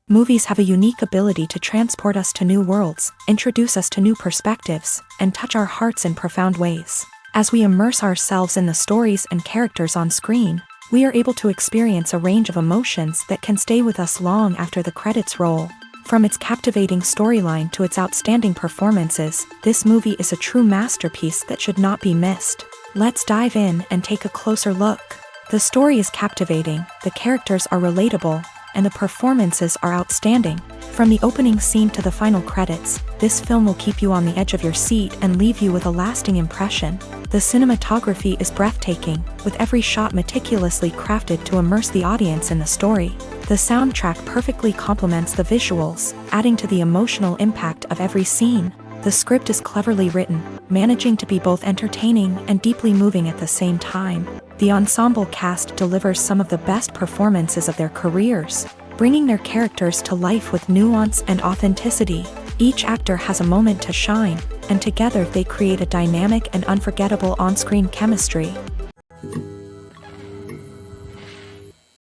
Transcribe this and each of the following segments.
Movies have a unique ability to transport us to new worlds, introduce us to new perspectives, and touch our hearts in profound ways. As we immerse ourselves in the stories and characters on screen, we are able to experience a range of emotions that can stay with us long after the credits roll. From its captivating storyline to its outstanding performances, this movie is a true masterpiece that should not be missed. Let's dive in and take a closer look. The story is captivating, the characters are relatable, and the performances are outstanding. From the opening scene to the final credits, this film will keep you on the edge of your seat and leave you with a lasting impression. The cinematography is breathtaking, with every shot meticulously crafted to immerse the audience in the story. The soundtrack perfectly complements the visuals, adding to the emotional impact of every scene. The script is cleverly written, managing to be both entertaining and deeply moving at the same time. The ensemble cast delivers some of the best performances of their careers, bringing their characters to life with nuance and authenticity. Each actor has a moment to shine, and together they create a dynamic and unforgettable on-screen chemistry.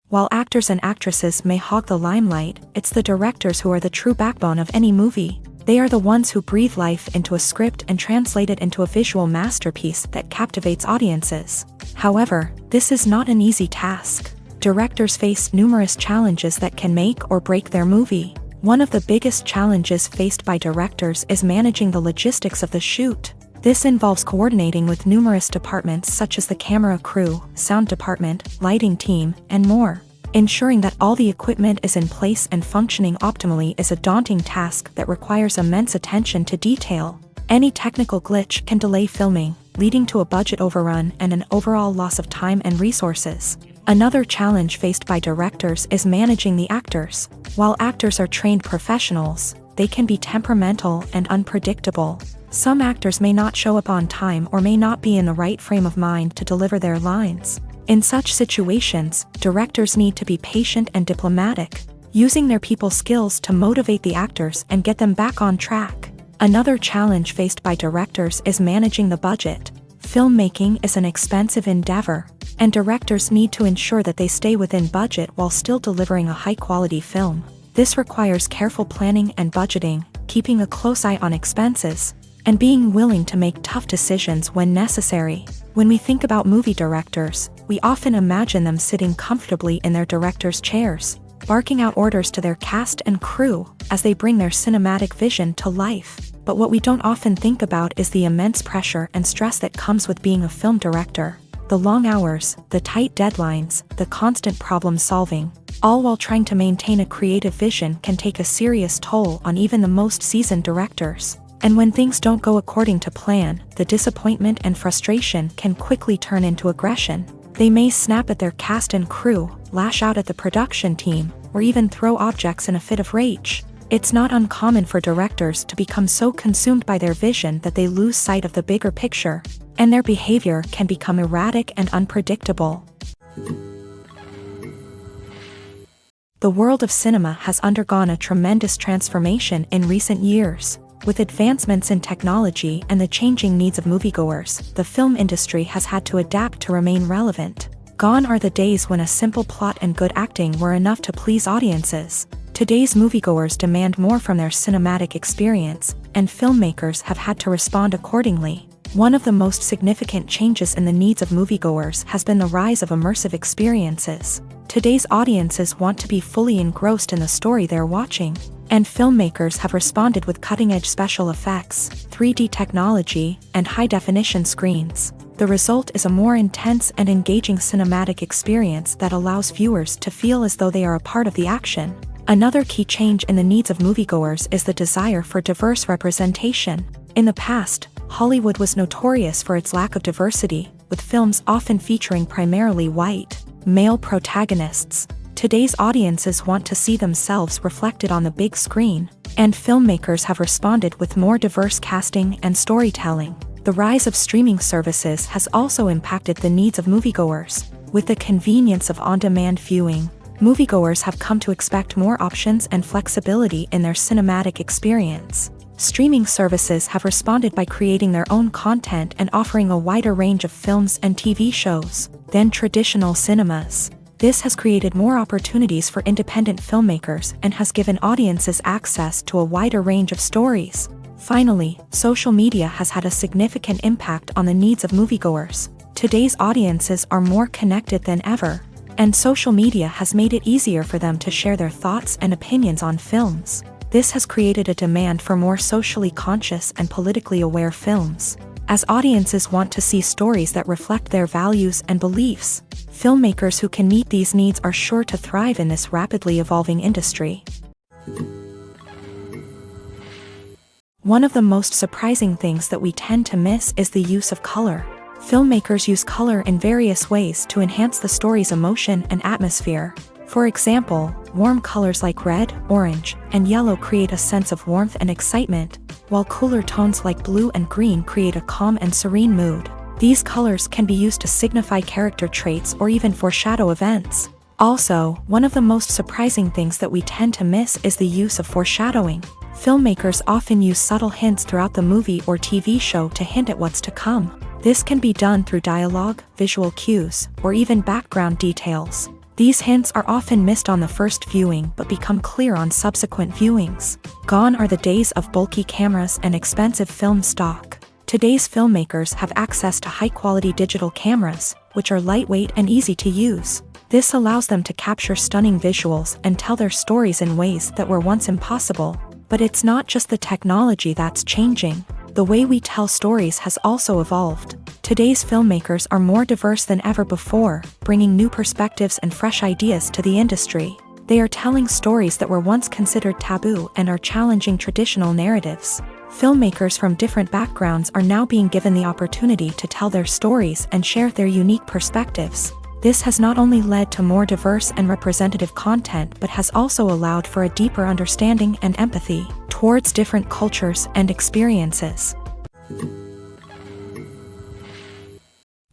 While actors and actresses may hog the limelight, it's the directors who are the true backbone of any movie. They are the ones who breathe life into a script and translate it into a visual masterpiece that captivates audiences. However, this is not an easy task. Directors face numerous challenges that can make or break their movie. One of the biggest challenges faced by directors is managing the logistics of the shoot. This involves coordinating with numerous departments such as the camera crew, sound department, lighting team, and more. Ensuring that all the equipment is in place and functioning optimally is a daunting task that requires immense attention to detail. Any technical glitch can delay filming, leading to a budget overrun and an overall loss of time and resources. Another challenge faced by directors is managing the actors. While actors are trained professionals, they can be temperamental and unpredictable. Some actors may not show up on time or may not be in the right frame of mind to deliver their lines. In such situations, directors need to be patient and diplomatic, using their people skills to motivate the actors and get them back on track. Another challenge faced by directors is managing the budget. Filmmaking is an expensive endeavor, and directors need to ensure that they stay within budget while still delivering a high-quality film. This requires careful planning and budgeting, keeping a close eye on expenses, and being willing to make tough decisions when necessary. When we think about movie directors, we often imagine them sitting comfortably in their director's chairs, barking out orders to their cast and crew as they bring their cinematic vision to life. But what we don't often think about is the immense pressure and stress that comes with being a film director. The long hours, the tight deadlines, the constant problem solving, all while trying to maintain a creative vision can take a serious toll on even the most seasoned directors. And when things don't go according to plan, the disappointment and frustration can quickly turn into aggression. They may snap at their cast and crew, lash out at the production team, or even throw objects in a fit of rage. It's not uncommon for directors to become so consumed by their vision that they lose sight of the bigger picture, and their behavior can become erratic and unpredictable. The world of cinema has undergone a tremendous transformation in recent years. With advancements in technology and the changing needs of moviegoers, the film industry has had to adapt to remain relevant. Gone are the days when a simple plot and good acting were enough to please audiences. Today's moviegoers demand more from their cinematic experience, and filmmakers have had to respond accordingly. One of the most significant changes in the needs of moviegoers has been the rise of immersive experiences. Today's audiences want to be fully engrossed in the story they're watching, and filmmakers have responded with cutting-edge special effects, 3D technology, and high-definition screens. The result is a more intense and engaging cinematic experience that allows viewers to feel as though they are a part of the action. Another key change in the needs of moviegoers is the desire for diverse representation. In the past, Hollywood was notorious for its lack of diversity, with films often featuring primarily white, male protagonists. Today's audiences want to see themselves reflected on the big screen, and filmmakers have responded with more diverse casting and storytelling. The rise of streaming services has also impacted the needs of moviegoers. With the convenience of on-demand viewing, moviegoers have come to expect more options and flexibility in their cinematic experience. Streaming services have responded by creating their own content and offering a wider range of films and TV shows than traditional cinemas. This has created more opportunities for independent filmmakers and has given audiences access to a wider range of stories. Finally, social media has had a significant impact on the needs of moviegoers. Today's audiences are more connected than ever, and social media has made it easier for them to share their thoughts and opinions on films. This has created a demand for more socially conscious and politically aware films. As audiences want to see stories that reflect their values and beliefs, filmmakers who can meet these needs are sure to thrive in this rapidly evolving industry. One of the most surprising things that we tend to miss is the use of color. Filmmakers use color in various ways to enhance the story's emotion and atmosphere. For example, warm colors like red, orange, and yellow create a sense of warmth and excitement, while cooler tones like blue and green create a calm and serene mood. These colors can be used to signify character traits or even foreshadow events. Also, one of the most surprising things that we tend to miss is the use of foreshadowing. Filmmakers often use subtle hints throughout the movie or TV show to hint at what's to come. This can be done through dialogue, visual cues, or even background details. These hints are often missed on the first viewing but become clear on subsequent viewings. Gone are the days of bulky cameras and expensive film stock. Today's filmmakers have access to high-quality digital cameras, which are lightweight and easy to use. This allows them to capture stunning visuals and tell their stories in ways that were once impossible. But it's not just the technology that's changing. The way we tell stories has also evolved. Today's filmmakers are more diverse than ever before, bringing new perspectives and fresh ideas to the industry. They are telling stories that were once considered taboo and are challenging traditional narratives. Filmmakers from different backgrounds are now being given the opportunity to tell their stories and share their unique perspectives. This has not only led to more diverse and representative content but has also allowed for a deeper understanding and empathy towards different cultures and experiences.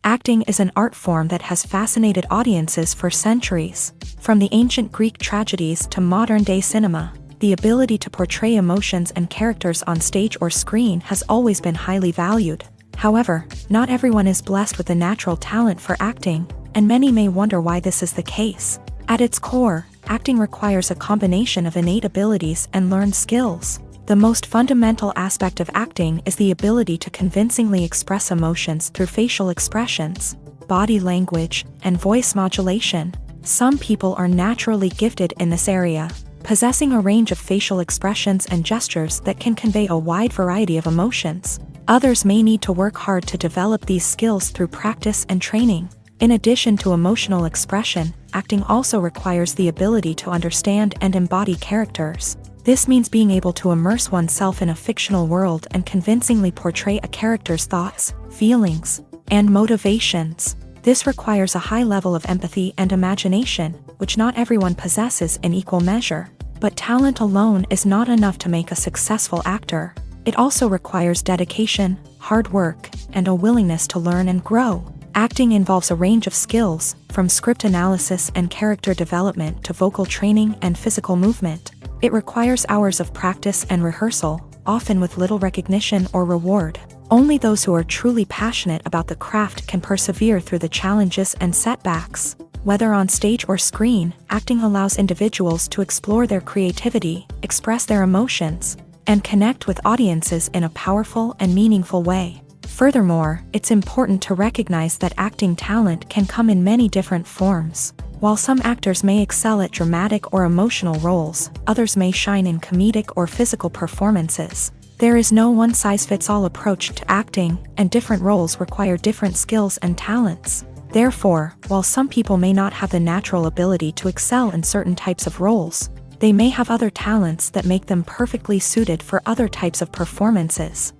Acting is an art form that has fascinated audiences for centuries. From the ancient Greek tragedies to modern-day cinema, the ability to portray emotions and characters on stage or screen has always been highly valued. However, not everyone is blessed with the natural talent for acting, and many may wonder why this is the case. At its core, acting requires a combination of innate abilities and learned skills. The most fundamental aspect of acting is the ability to convincingly express emotions through facial expressions, body language, and voice modulation. Some people are naturally gifted in this area, possessing a range of facial expressions and gestures that can convey a wide variety of emotions. Others may need to work hard to develop these skills through practice and training. In addition to emotional expression, acting also requires the ability to understand and embody characters. This means being able to immerse oneself in a fictional world and convincingly portray a character's thoughts, feelings, and motivations. This requires a high level of empathy and imagination, which not everyone possesses in equal measure. But talent alone is not enough to make a successful actor. It also requires dedication, hard work, and a willingness to learn and grow. Acting involves a range of skills, from script analysis and character development to vocal training and physical movement. It requires hours of practice and rehearsal, often with little recognition or reward. Only those who are truly passionate about the craft can persevere through the challenges and setbacks. Whether on stage or screen, acting allows individuals to explore their creativity, express their emotions, and connect with audiences in a powerful and meaningful way. Furthermore, it's important to recognize that acting talent can come in many different forms. While some actors may excel at dramatic or emotional roles, others may shine in comedic or physical performances. There is no one-size-fits-all approach to acting, and different roles require different skills and talents. Therefore, while some people may not have the natural ability to excel in certain types of roles, they may have other talents that make them perfectly suited for other types of performances.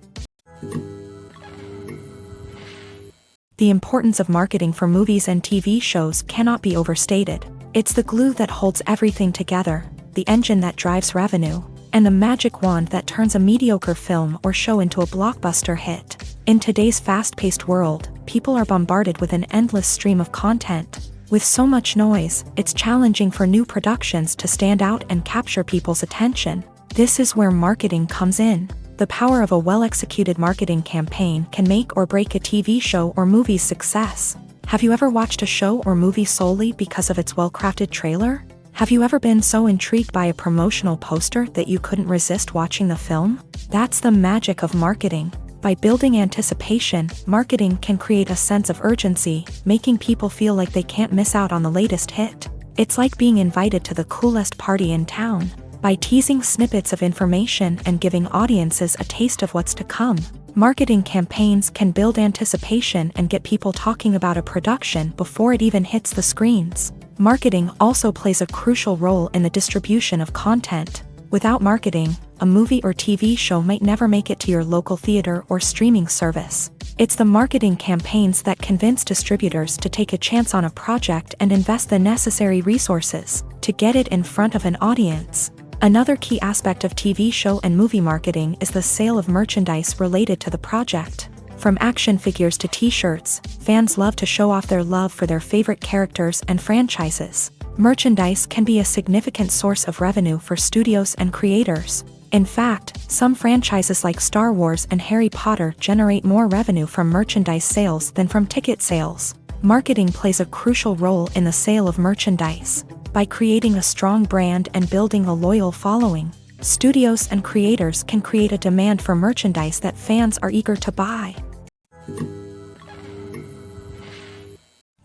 The importance of marketing for movies and TV shows cannot be overstated. It's the glue that holds everything together, the engine that drives revenue, and the magic wand that turns a mediocre film or show into a blockbuster hit. In today's fast-paced world, people are bombarded with an endless stream of content. With so much noise, it's challenging for new productions to stand out and capture people's attention. This is where marketing comes in. The power of a well-executed marketing campaign can make or break a TV show or movie's success. Have you ever watched a show or movie solely because of its well-crafted trailer? Have you ever been so intrigued by a promotional poster that you couldn't resist watching the film? That's the magic of marketing. By building anticipation, marketing can create a sense of urgency, making people feel like they can't miss out on the latest hit. It's like being invited to the coolest party in town. By teasing snippets of information and giving audiences a taste of what's to come, marketing campaigns can build anticipation and get people talking about a production before it even hits the screens. Marketing also plays a crucial role in the distribution of content. Without marketing, a movie or TV show might never make it to your local theater or streaming service. It's the marketing campaigns that convince distributors to take a chance on a project and invest the necessary resources to get it in front of an audience. Another key aspect of TV show and movie marketing is the sale of merchandise related to the project. From action figures to t-shirts, fans love to show off their love for their favorite characters and franchises. Merchandise can be a significant source of revenue for studios and creators. In fact, some franchises like Star Wars and Harry Potter generate more revenue from merchandise sales than from ticket sales. Marketing plays a crucial role in the sale of merchandise. By creating a strong brand and building a loyal following, studios and creators can create a demand for merchandise that fans are eager to buy.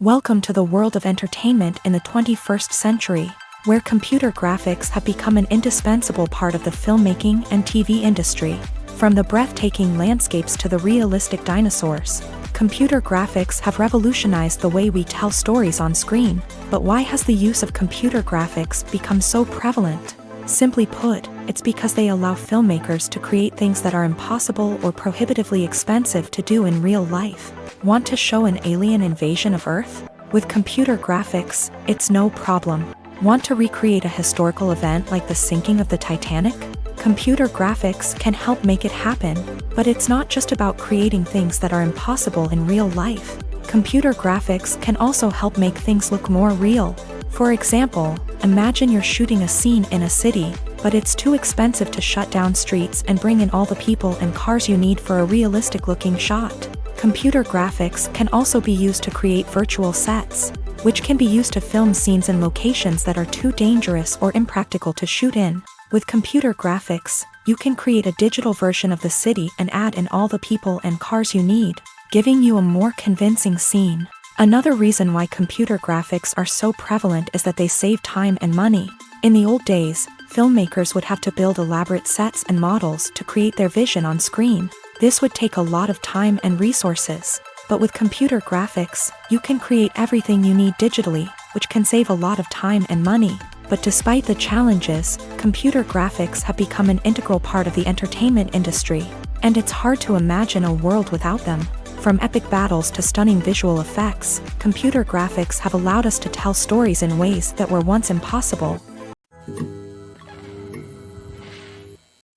Welcome to the world of entertainment in the 21st century, where computer graphics have become an indispensable part of the filmmaking and TV industry. From the breathtaking landscapes to the realistic dinosaurs, computer graphics have revolutionized the way we tell stories on screen. But why has the use of computer graphics become so prevalent? Simply put, it's because they allow filmmakers to create things that are impossible or prohibitively expensive to do in real life. Want to show an alien invasion of Earth? With computer graphics, it's no problem. Want to recreate a historical event like the sinking of the Titanic? Computer graphics can help make it happen, but it's not just about creating things that are impossible in real life. Computer graphics can also help make things look more real. For example, imagine you're shooting a scene in a city, but it's too expensive to shut down streets and bring in all the people and cars you need for a realistic-looking shot. Computer graphics can also be used to create virtual sets, which can be used to film scenes in locations that are too dangerous or impractical to shoot in. With computer graphics, you can create a digital version of the city and add in all the people and cars you need, giving you a more convincing scene. Another reason why computer graphics are so prevalent is that they save time and money. In the old days, filmmakers would have to build elaborate sets and models to create their vision on screen. This would take a lot of time and resources. But with computer graphics, you can create everything you need digitally, which can save a lot of time and money. But despite the challenges, computer graphics have become an integral part of the entertainment industry, and it's hard to imagine a world without them. From epic battles to stunning visual effects, computer graphics have allowed us to tell stories in ways that were once impossible.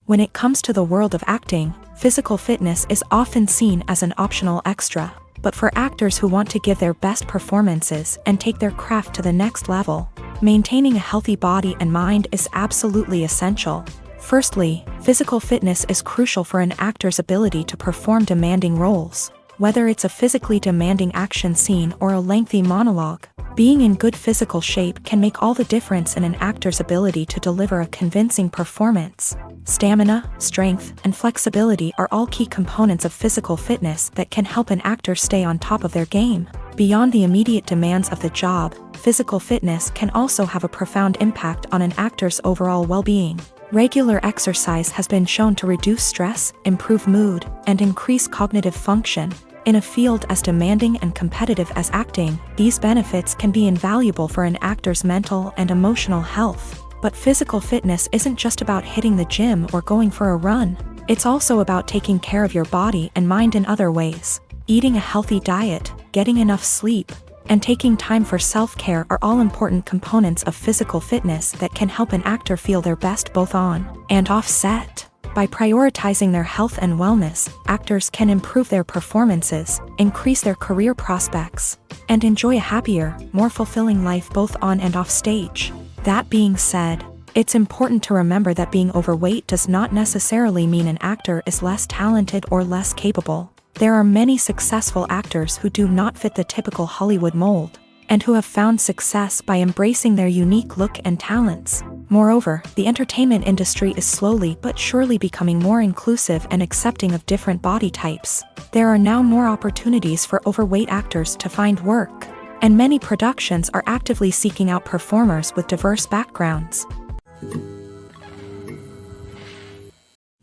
When it comes to the world of acting, physical fitness is often seen as an optional extra. But for actors who want to give their best performances and take their craft to the next level, maintaining a healthy body and mind is absolutely essential. Firstly, physical fitness is crucial for an actor's ability to perform demanding roles. Whether it's a physically demanding action scene or a lengthy monologue, being in good physical shape can make all the difference in an actor's ability to deliver a convincing performance. Stamina, strength, and flexibility are all key components of physical fitness that can help an actor stay on top of their game. Beyond the immediate demands of the job, physical fitness can also have a profound impact on an actor's overall well-being. Regular exercise has been shown to reduce stress, improve mood, and increase cognitive function. In a field as demanding and competitive as acting, these benefits can be invaluable for an actor's mental and emotional health. But physical fitness isn't just about hitting the gym or going for a run. It's also about taking care of your body and mind in other ways. Eating a healthy diet, getting enough sleep, and taking time for self-care are all important components of physical fitness that can help an actor feel their best both on and off set. By prioritizing their health and wellness, actors can improve their performances, increase their career prospects, and enjoy a happier, more fulfilling life both on and off stage. That being said, it's important to remember that being overweight does not necessarily mean an actor is less talented or less capable. There are many successful actors who do not fit the typical Hollywood mold, and who have found success by embracing their unique look and talents. Moreover, the entertainment industry is slowly but surely becoming more inclusive and accepting of different body types. There are now more opportunities for overweight actors to find work, and many productions are actively seeking out performers with diverse backgrounds.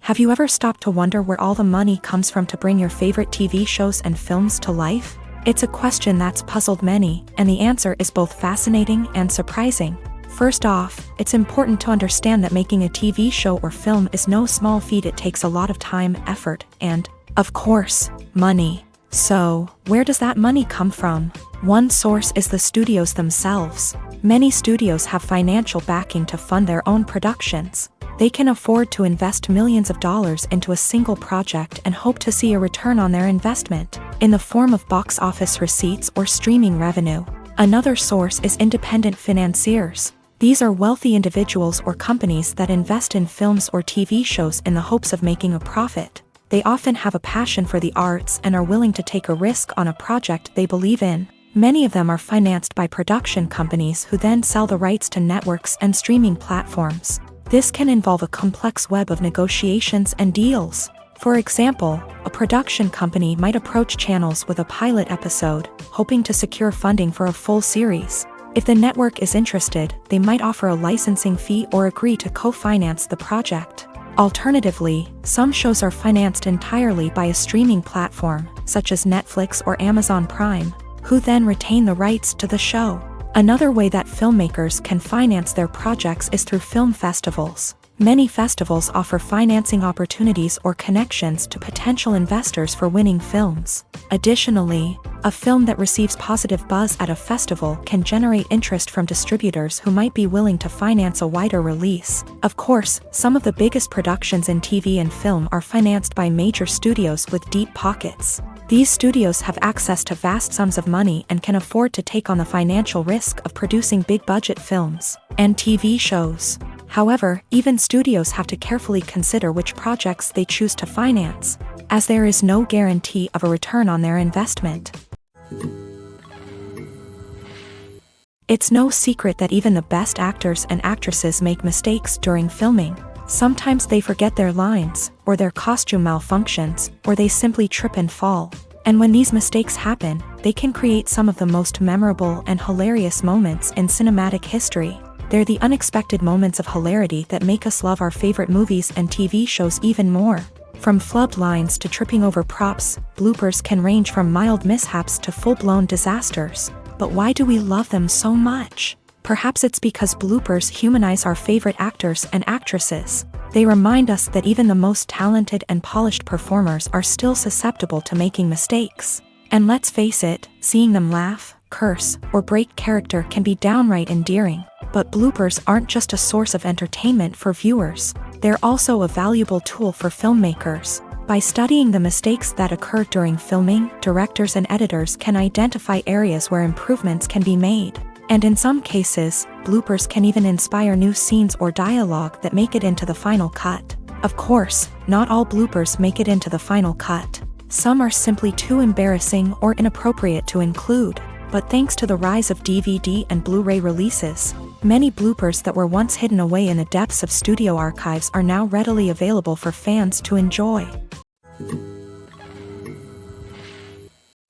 Have you ever stopped to wonder where all the money comes from to bring your favorite TV shows and films to life? It's a question that's puzzled many, and the answer is both fascinating and surprising. First off, it's important to understand that making a TV show or film is no small feat. It takes a lot of time, effort, and, of course, money. So, where does that money come from? One source is the studios themselves. Many studios have financial backing to fund their own productions. They can afford to invest millions of dollars into a single project and hope to see a return on their investment, in the form of box office receipts or streaming revenue. Another source is independent financiers. These are wealthy individuals or companies that invest in films or TV shows in the hopes of making a profit. They often have a passion for the arts and are willing to take a risk on a project they believe in. Many of them are financed by production companies who then sell the rights to networks and streaming platforms. This can involve a complex web of negotiations and deals. For example, a production company might approach channels with a pilot episode, hoping to secure funding for a full series. If the network is interested, they might offer a licensing fee or agree to co-finance the project. Alternatively, some shows are financed entirely by a streaming platform, such as Netflix or Amazon Prime, who then retain the rights to the show. Another way that filmmakers can finance their projects is through film festivals. Many festivals offer financing opportunities or connections to potential investors for winning films. Additionally, a film that receives positive buzz at a festival can generate interest from distributors who might be willing to finance a wider release. Of course, some of the biggest productions in TV and film are financed by major studios with deep pockets. These studios have access to vast sums of money and can afford to take on the financial risk of producing big-budget films and TV shows. However, even studios have to carefully consider which projects they choose to finance, as there is no guarantee of a return on their investment. It's no secret that even the best actors and actresses make mistakes during filming. Sometimes they forget their lines, or their costume malfunctions, or they simply trip and fall. And when these mistakes happen, they can create some of the most memorable and hilarious moments in cinematic history. They're the unexpected moments of hilarity that make us love our favorite movies and TV shows even more. From flubbed lines to tripping over props, bloopers can range from mild mishaps to full-blown disasters. But why do we love them so much? Perhaps it's because bloopers humanize our favorite actors and actresses. They remind us that even the most talented and polished performers are still susceptible to making mistakes. And let's face it, seeing them laugh, curse, or break character can be downright endearing. But bloopers aren't just a source of entertainment for viewers. They're also a valuable tool for filmmakers. By studying the mistakes that occur during filming, directors and editors can identify areas where improvements can be made. And in some cases, bloopers can even inspire new scenes or dialogue that make it into the final cut. Of course, not all bloopers make it into the final cut. Some are simply too embarrassing or inappropriate to include. But thanks to the rise of DVD and Blu-ray releases, many bloopers that were once hidden away in the depths of studio archives are now readily available for fans to enjoy.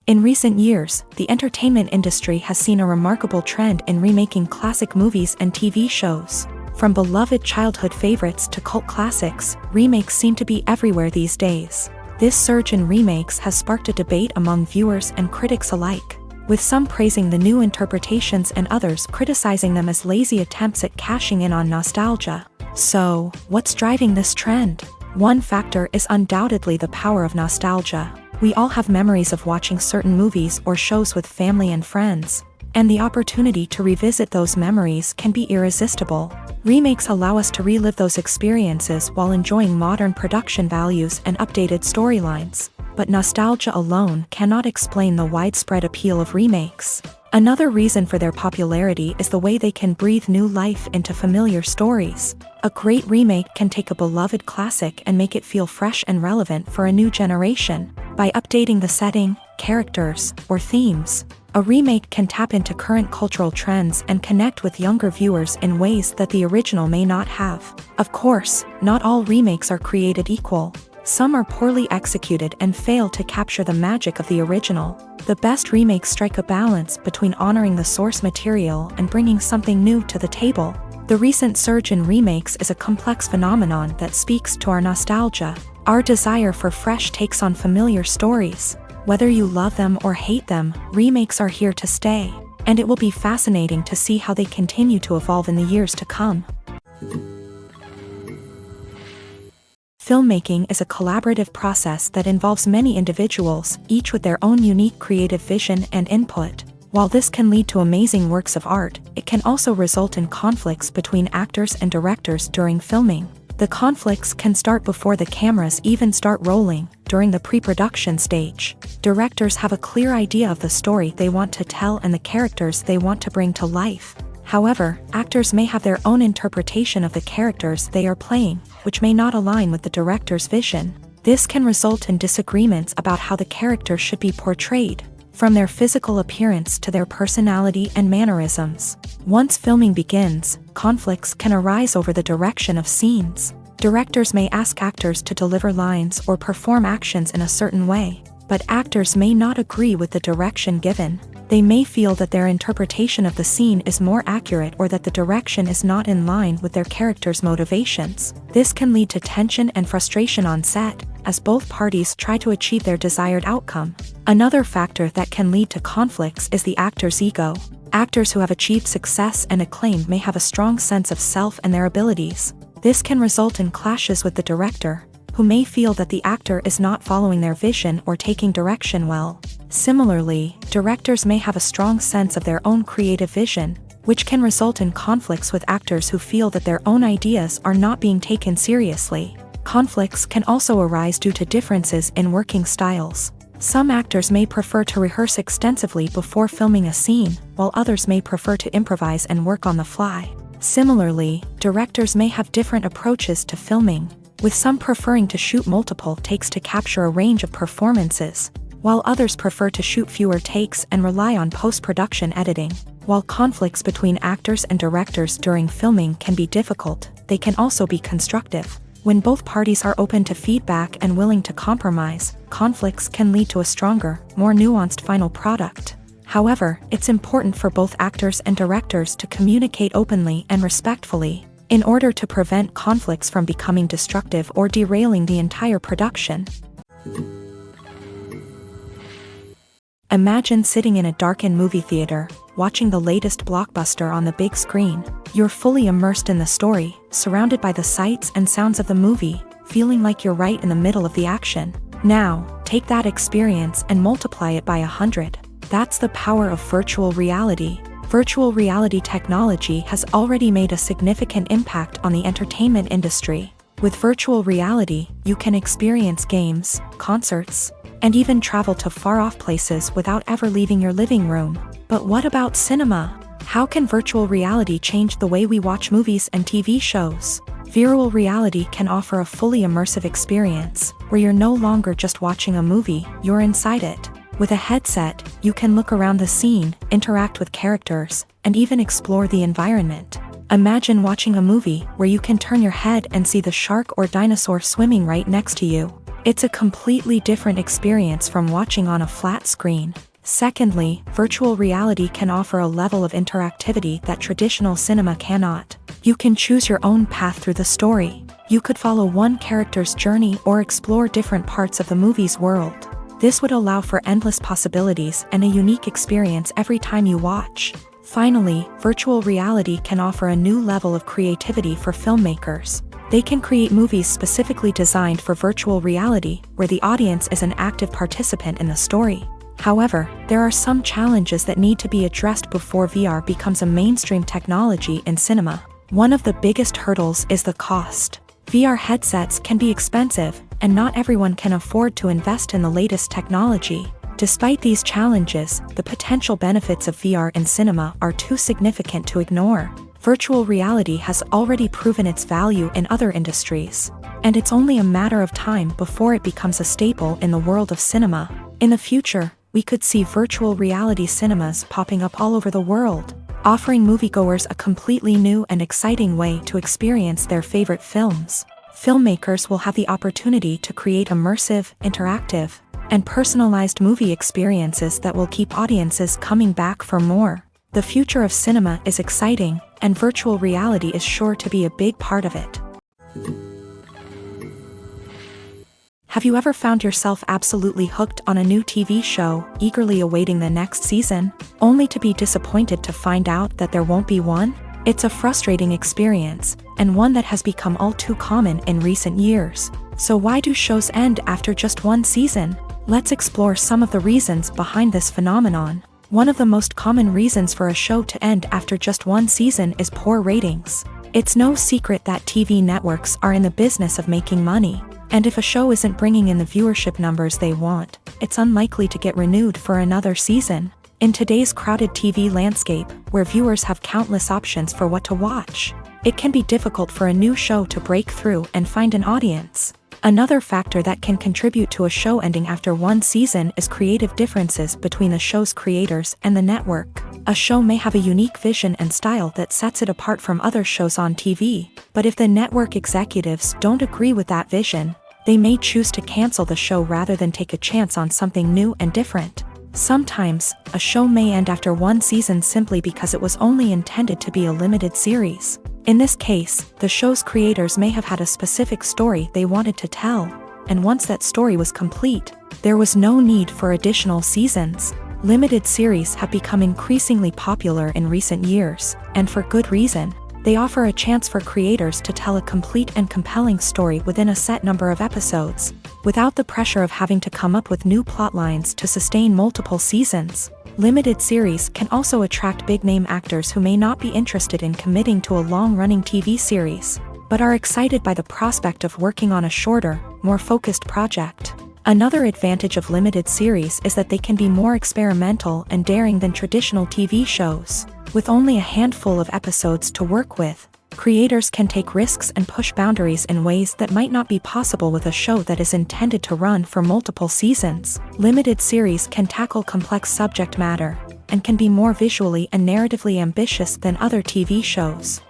In recent years, the entertainment industry has seen a remarkable trend in remaking classic movies and TV shows. From beloved childhood favorites to cult classics, remakes seem to be everywhere these days. This surge in remakes has sparked a debate among viewers and critics alike, with some praising the new interpretations and others criticizing them as lazy attempts at cashing in on nostalgia. So, what's driving this trend? One factor is undoubtedly the power of nostalgia. We all have memories of watching certain movies or shows with family and friends, and the opportunity to revisit those memories can be irresistible. Remakes allow us to relive those experiences while enjoying modern production values and updated storylines. But nostalgia alone cannot explain the widespread appeal of remakes. Another reason for their popularity is the way they can breathe new life into familiar stories. A great remake can take a beloved classic and make it feel fresh and relevant for a new generation. By updating the setting, characters, or themes, a remake can tap into current cultural trends and connect with younger viewers in ways that the original may not have. Of course, not all remakes are created equal. Some are poorly executed and fail to capture the magic of the original. The best remakes strike a balance between honoring the source material and bringing something new to the table. The recent surge in remakes is a complex phenomenon that speaks to our nostalgia, our desire for fresh takes on familiar stories. Whether you love them or hate them, remakes are here to stay, and it will be fascinating to see how they continue to evolve in the years to come. Filmmaking is a collaborative process that involves many individuals, each with their own unique creative vision and input. While this can lead to amazing works of art, it can also result in conflicts between actors and directors during filming. The conflicts can start before the cameras even start rolling, during the pre-production stage. Directors have a clear idea of the story they want to tell and the characters they want to bring to life. However, actors may have their own interpretation of the characters they are playing, which may not align with the director's vision. This can result in disagreements about how the characters should be portrayed, from their physical appearance to their personality and mannerisms. Once filming begins, conflicts can arise over the direction of scenes. Directors may ask actors to deliver lines or perform actions in a certain way, but actors may not agree with the direction given. They may feel that their interpretation of the scene is more accurate or that the direction is not in line with their character's motivations. This can lead to tension and frustration on set, as both parties try to achieve their desired outcome. Another factor that can lead to conflicts is the actor's ego. Actors who have achieved success and acclaim may have a strong sense of self and their abilities. This can result in clashes with the director, who may feel that the actor is not following their vision or taking direction well. Similarly, directors may have a strong sense of their own creative vision, which can result in conflicts with actors who feel that their own ideas are not being taken seriously. Conflicts can also arise due to differences in working styles. Some actors may prefer to rehearse extensively before filming a scene, while others may prefer to improvise and work on the fly. Similarly, directors may have different approaches to filming, with some preferring to shoot multiple takes to capture a range of performances, while others prefer to shoot fewer takes and rely on post-production editing. While conflicts between actors and directors during filming can be difficult, they can also be constructive. When both parties are open to feedback and willing to compromise, conflicts can lead to a stronger, more nuanced final product. However, it's important for both actors and directors to communicate openly and respectfully, in order to prevent conflicts from becoming destructive or derailing the entire production. Imagine sitting in a darkened movie theater, watching the latest blockbuster on the big screen. You're fully immersed in the story, surrounded by the sights and sounds of the movie, feeling like you're right in the middle of the action. Now, take that experience and multiply it by 100. That's the power of virtual reality. Virtual reality technology has already made a significant impact on the entertainment industry. With virtual reality, you can experience games, concerts, and even travel to far-off places without ever leaving your living room. But what about cinema? How can virtual reality change the way we watch movies and TV shows? Virtual reality can offer a fully immersive experience, where you're no longer just watching a movie, you're inside it. With a headset, you can look around the scene, interact with characters, and even explore the environment. Imagine watching a movie where you can turn your head and see the shark or dinosaur swimming right next to you. It's a completely different experience from watching on a flat screen. Secondly, virtual reality can offer a level of interactivity that traditional cinema cannot. You can choose your own path through the story. You could follow one character's journey or explore different parts of the movie's world. This would allow for endless possibilities and a unique experience every time you watch. Finally, virtual reality can offer a new level of creativity for filmmakers. They can create movies specifically designed for virtual reality, where the audience is an active participant in the story. However, there are some challenges that need to be addressed before VR becomes a mainstream technology in cinema. One of the biggest hurdles is the cost. VR headsets can be expensive, and not everyone can afford to invest in the latest technology. Despite these challenges, the potential benefits of VR in cinema are too significant to ignore. Virtual reality has already proven its value in other industries, and it's only a matter of time before it becomes a staple in the world of cinema. In the future, we could see virtual reality cinemas popping up all over the world, offering moviegoers a completely new and exciting way to experience their favorite films. Filmmakers will have the opportunity to create immersive, interactive, and personalized movie experiences that will keep audiences coming back for more. The future of cinema is exciting, and virtual reality is sure to be a big part of it. Have you ever found yourself absolutely hooked on a new TV show, eagerly awaiting the next season, only to be disappointed to find out that there won't be one? It's a frustrating experience, and one that has become all too common in recent years. So why do shows end after just one season? Let's explore some of the reasons behind this phenomenon. One of the most common reasons for a show to end after just one season is poor ratings. It's no secret that TV networks are in the business of making money, and if a show isn't bringing in the viewership numbers they want, it's unlikely to get renewed for another season. In today's crowded TV landscape, where viewers have countless options for what to watch, it can be difficult for a new show to break through and find an audience. Another factor that can contribute to a show ending after one season is creative differences between the show's creators and the network. A show may have a unique vision and style that sets it apart from other shows on TV, but if the network executives don't agree with that vision, they may choose to cancel the show rather than take a chance on something new and different. Sometimes, a show may end after one season simply because it was only intended to be a limited series. In this case, the show's creators may have had a specific story they wanted to tell, and once that story was complete, there was no need for additional seasons. Limited series have become increasingly popular in recent years, and for good reason. They offer a chance for creators to tell a complete and compelling story within a set number of episodes, without the pressure of having to come up with new plot lines to sustain multiple seasons. Limited series can also attract big-name actors who may not be interested in committing to a long-running TV series, but are excited by the prospect of working on a shorter, more focused project. Another advantage of limited series is that they can be more experimental and daring than traditional TV shows. With only a handful of episodes to work with, creators can take risks and push boundaries in ways that might not be possible with a show that is intended to run for multiple seasons. Limited series can tackle complex subject matter, and can be more visually and narratively ambitious than other TV shows.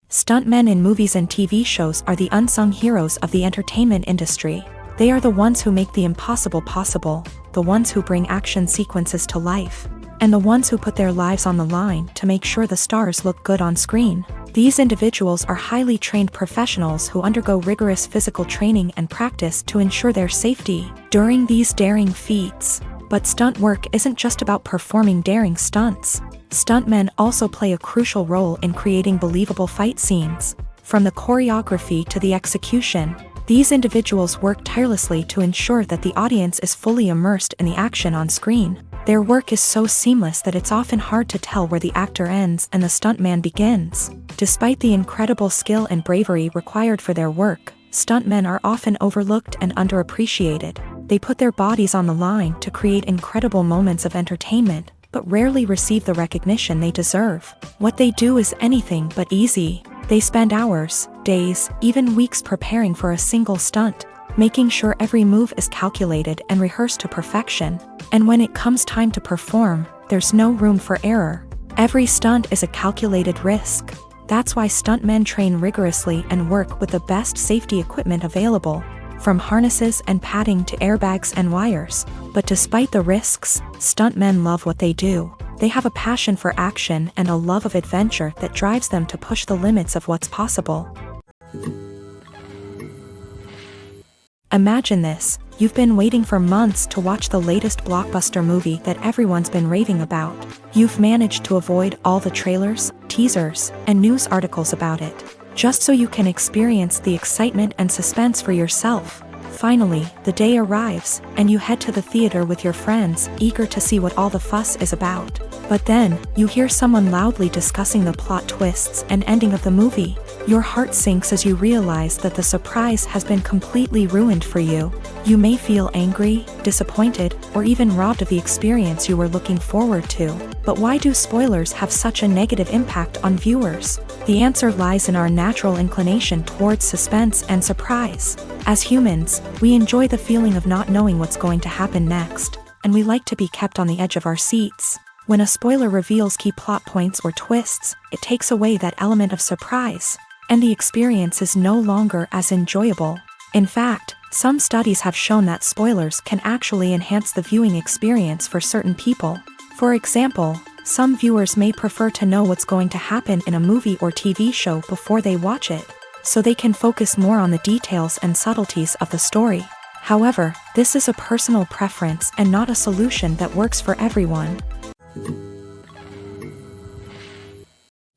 Stuntmen in movies and TV shows are the unsung heroes of the entertainment industry. They are the ones who make the impossible possible, the ones who bring action sequences to life, and the ones who put their lives on the line to make sure the stars look good on screen. These individuals are highly trained professionals who undergo rigorous physical training and practice to ensure their safety during these daring feats. But stunt work isn't just about performing daring stunts. Stuntmen also play a crucial role in creating believable fight scenes. From the choreography to the execution, these individuals work tirelessly to ensure that the audience is fully immersed in the action on screen. Their work is so seamless that it's often hard to tell where the actor ends and the stuntman begins. Despite the incredible skill and bravery required for their work, stuntmen are often overlooked and underappreciated. They put their bodies on the line to create incredible moments of entertainment, but rarely receive the recognition they deserve. What they do is anything but easy. They spend hours, days, even weeks preparing for a single stunt, making sure every move is calculated and rehearsed to perfection. And when it comes time to perform, there's no room for error. Every stunt is a calculated risk. That's why stuntmen train rigorously and work with the best safety equipment available, from harnesses and padding to airbags and wires. But despite the risks, stuntmen love what they do. They have a passion for action and a love of adventure that drives them to push the limits of what's possible. Imagine this. You've been waiting for months to watch the latest blockbuster movie that everyone's been raving about. You've managed to avoid all the trailers, teasers, and news articles about it, just so you can experience the excitement and suspense for yourself. Finally, the day arrives, and you head to the theater with your friends, eager to see what all the fuss is about. But then, you hear someone loudly discussing the plot twists and ending of the movie. Your heart sinks as you realize that the surprise has been completely ruined for you. You may feel angry, disappointed, or even robbed of the experience you were looking forward to. But why do spoilers have such a negative impact on viewers? The answer lies in our natural inclination towards suspense and surprise. As humans, we enjoy the feeling of not knowing what's going to happen next, and we like to be kept on the edge of our seats. When a spoiler reveals key plot points or twists, it takes away that element of surprise, and the experience is no longer as enjoyable. In fact, some studies have shown that spoilers can actually enhance the viewing experience for certain people. For example, some viewers may prefer to know what's going to happen in a movie or TV show before they watch it, so they can focus more on the details and subtleties of the story. However, this is a personal preference and not a solution that works for everyone.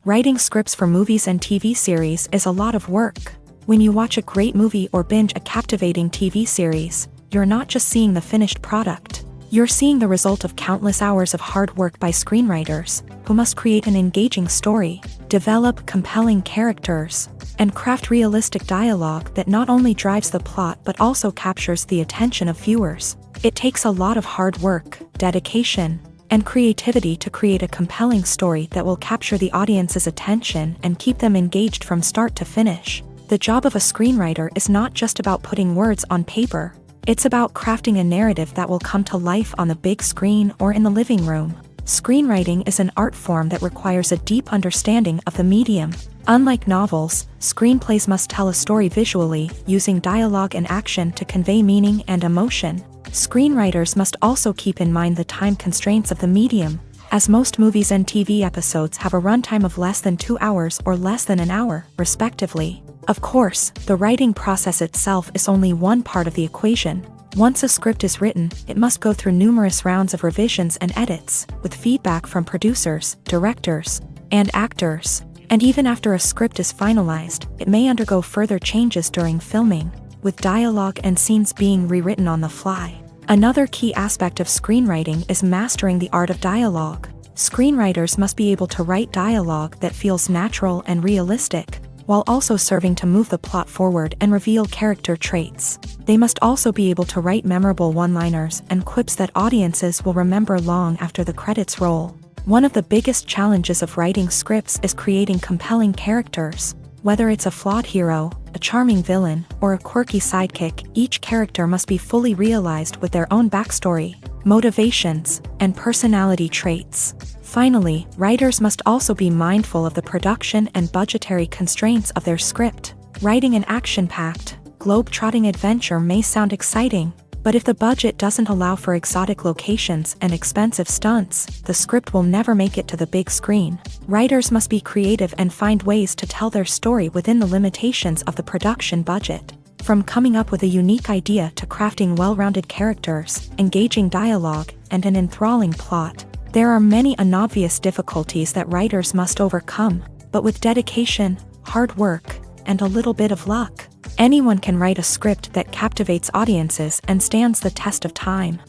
Writing scripts for movies and TV series is a lot of work. When you watch a great movie or binge a captivating TV series, you're not just seeing the finished product. You're seeing the result of countless hours of hard work by screenwriters, who must create an engaging story, develop compelling characters, and craft realistic dialogue that not only drives the plot but also captures the attention of viewers. It takes a lot of hard work, dedication, and creativity to create a compelling story that will capture the audience's attention and keep them engaged from start to finish. The job of a screenwriter is not just about putting words on paper. It's about crafting a narrative that will come to life on the big screen or in the living room. Screenwriting is an art form that requires a deep understanding of the medium. Unlike novels, screenplays must tell a story visually, using dialogue and action to convey meaning and emotion. Screenwriters must also keep in mind the time constraints of the medium, as most movies and TV episodes have a runtime of less than 2 hours or less than an hour, respectively. Of course, the writing process itself is only one part of the equation. Once a script is written, it must go through numerous rounds of revisions and edits, with feedback from producers, directors, and actors. And even after a script is finalized, it may undergo further changes during filming, with dialogue and scenes being rewritten on the fly. Another key aspect of screenwriting is mastering the art of dialogue. Screenwriters must be able to write dialogue that feels natural and realistic, while also serving to move the plot forward and reveal character traits. They must also be able to write memorable one-liners and quips that audiences will remember long after the credits roll. One of the biggest challenges of writing scripts is creating compelling characters. Whether it's a flawed hero, a charming villain, or a quirky sidekick, each character must be fully realized with their own backstory, motivations, and personality traits. Finally, writers must also be mindful of the production and budgetary constraints of their script. Writing an action-packed, globe-trotting adventure may sound exciting, but if the budget doesn't allow for exotic locations and expensive stunts, the script will never make it to the big screen. Writers must be creative and find ways to tell their story within the limitations of the production budget. From coming up with a unique idea to crafting well-rounded characters, engaging dialogue, and an enthralling plot, there are many unobvious difficulties that writers must overcome, but with dedication, hard work, and a little bit of luck, anyone can write a script that captivates audiences and stands the test of time.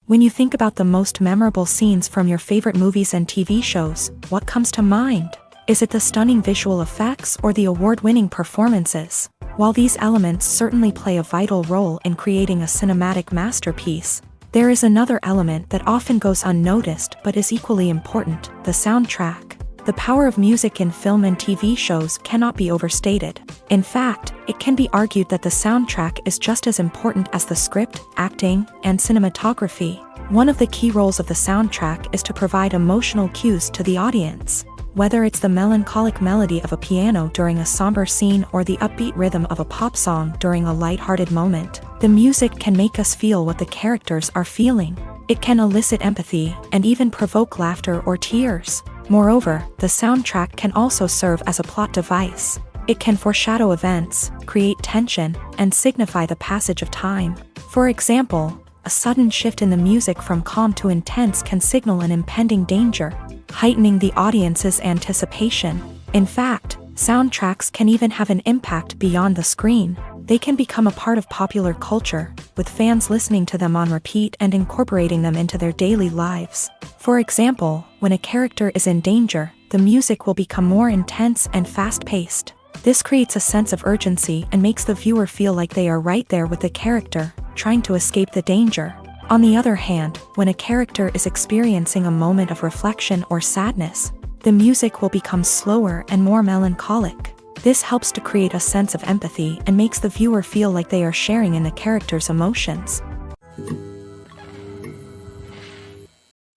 When you think about the most memorable scenes from your favorite movies and TV shows, what comes to mind? Is it the stunning visual effects or the award-winning performances? While these elements certainly play a vital role in creating a cinematic masterpiece, there is another element that often goes unnoticed but is equally important: the soundtrack. The power of music in film and TV shows cannot be overstated. In fact, it can be argued that the soundtrack is just as important as the script, acting, and cinematography. One of the key roles of the soundtrack is to provide emotional cues to the audience. Whether it's the melancholic melody of a piano during a somber scene or the upbeat rhythm of a pop song during a lighthearted moment, the music can make us feel what the characters are feeling. It can elicit empathy and even provoke laughter or tears. Moreover, the soundtrack can also serve as a plot device. It can foreshadow events, create tension, and signify the passage of time. For example, a sudden shift in the music from calm to intense can signal an impending danger, heightening the audience's anticipation. In fact, soundtracks can even have an impact beyond the screen. They can become a part of popular culture, with fans listening to them on repeat and incorporating them into their daily lives. For example, when a character is in danger, the music will become more intense and fast-paced. This creates a sense of urgency and makes the viewer feel like they are right there with the character, trying to escape the danger. On the other hand, when a character is experiencing a moment of reflection or sadness, the music will become slower and more melancholic. This helps to create a sense of empathy and makes the viewer feel like they are sharing in the character's emotions.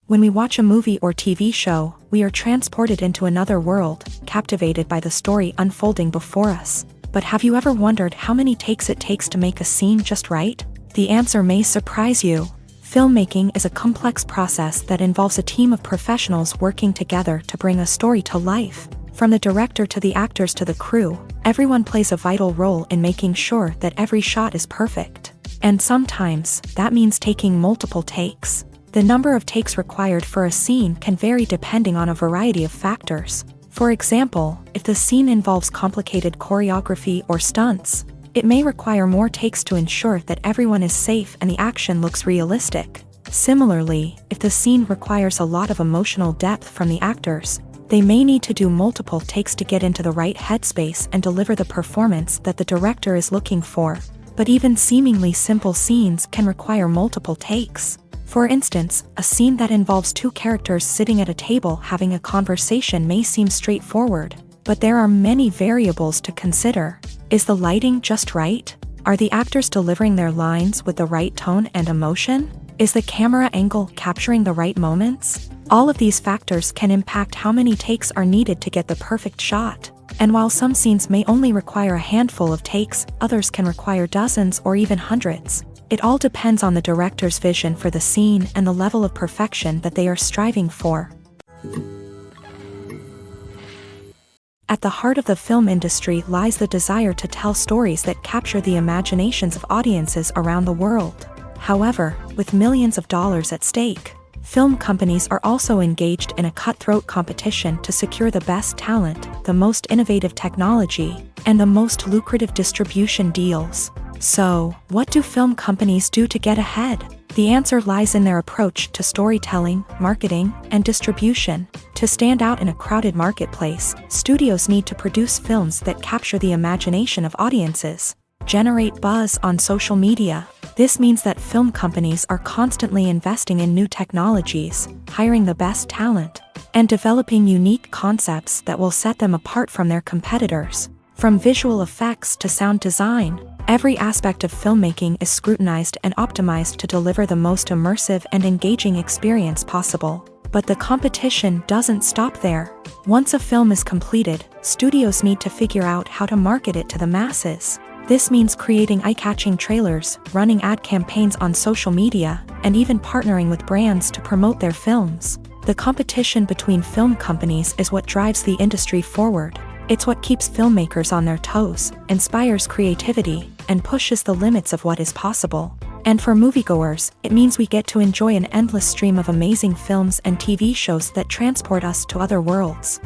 When we watch a movie or TV show, we are transported into another world, captivated by the story unfolding before us. But have you ever wondered how many takes it takes to make a scene just right? The answer may surprise you. Filmmaking is a complex process that involves a team of professionals working together to bring a story to life. From the director to the actors to the crew, everyone plays a vital role in making sure that every shot is perfect. And sometimes, that means taking multiple takes. The number of takes required for a scene can vary depending on a variety of factors. For example, if the scene involves complicated choreography or stunts, it may require more takes to ensure that everyone is safe and the action looks realistic. Similarly, if the scene requires a lot of emotional depth from the actors, they may need to do multiple takes to get into the right headspace and deliver the performance that the director is looking for. But even seemingly simple scenes can require multiple takes. For instance, a scene that involves two characters sitting at a table having a conversation may seem straightforward, but there are many variables to consider. Is the lighting just right? Are the actors delivering their lines with the right tone and emotion? Is the camera angle capturing the right moments? All of these factors can impact how many takes are needed to get the perfect shot. And while some scenes may only require a handful of takes, others can require dozens or even hundreds. It all depends on the director's vision for the scene and the level of perfection that they are striving for. At the heart of the film industry lies the desire to tell stories that capture the imaginations of audiences around the world. However, with millions of dollars at stake, film companies are also engaged in a cutthroat competition to secure the best talent, the most innovative technology, and the most lucrative distribution deals. So, what do film companies do to get ahead? The answer lies in their approach to storytelling, marketing, and distribution. To stand out in a crowded marketplace, studios need to produce films that capture the imagination of audiences, generate buzz on social media. This means that film companies are constantly investing in new technologies, hiring the best talent, and developing unique concepts that will set them apart from their competitors. From visual effects to sound design, every aspect of filmmaking is scrutinized and optimized to deliver the most immersive and engaging experience possible. But the competition doesn't stop there. Once a film is completed, studios need to figure out how to market it to the masses. This means creating eye-catching trailers, running ad campaigns on social media, and even partnering with brands to promote their films. The competition between film companies is what drives the industry forward. It's what keeps filmmakers on their toes, inspires creativity, and pushes the limits of what is possible. And for moviegoers, it means we get to enjoy an endless stream of amazing films and TV shows that transport us to other worlds.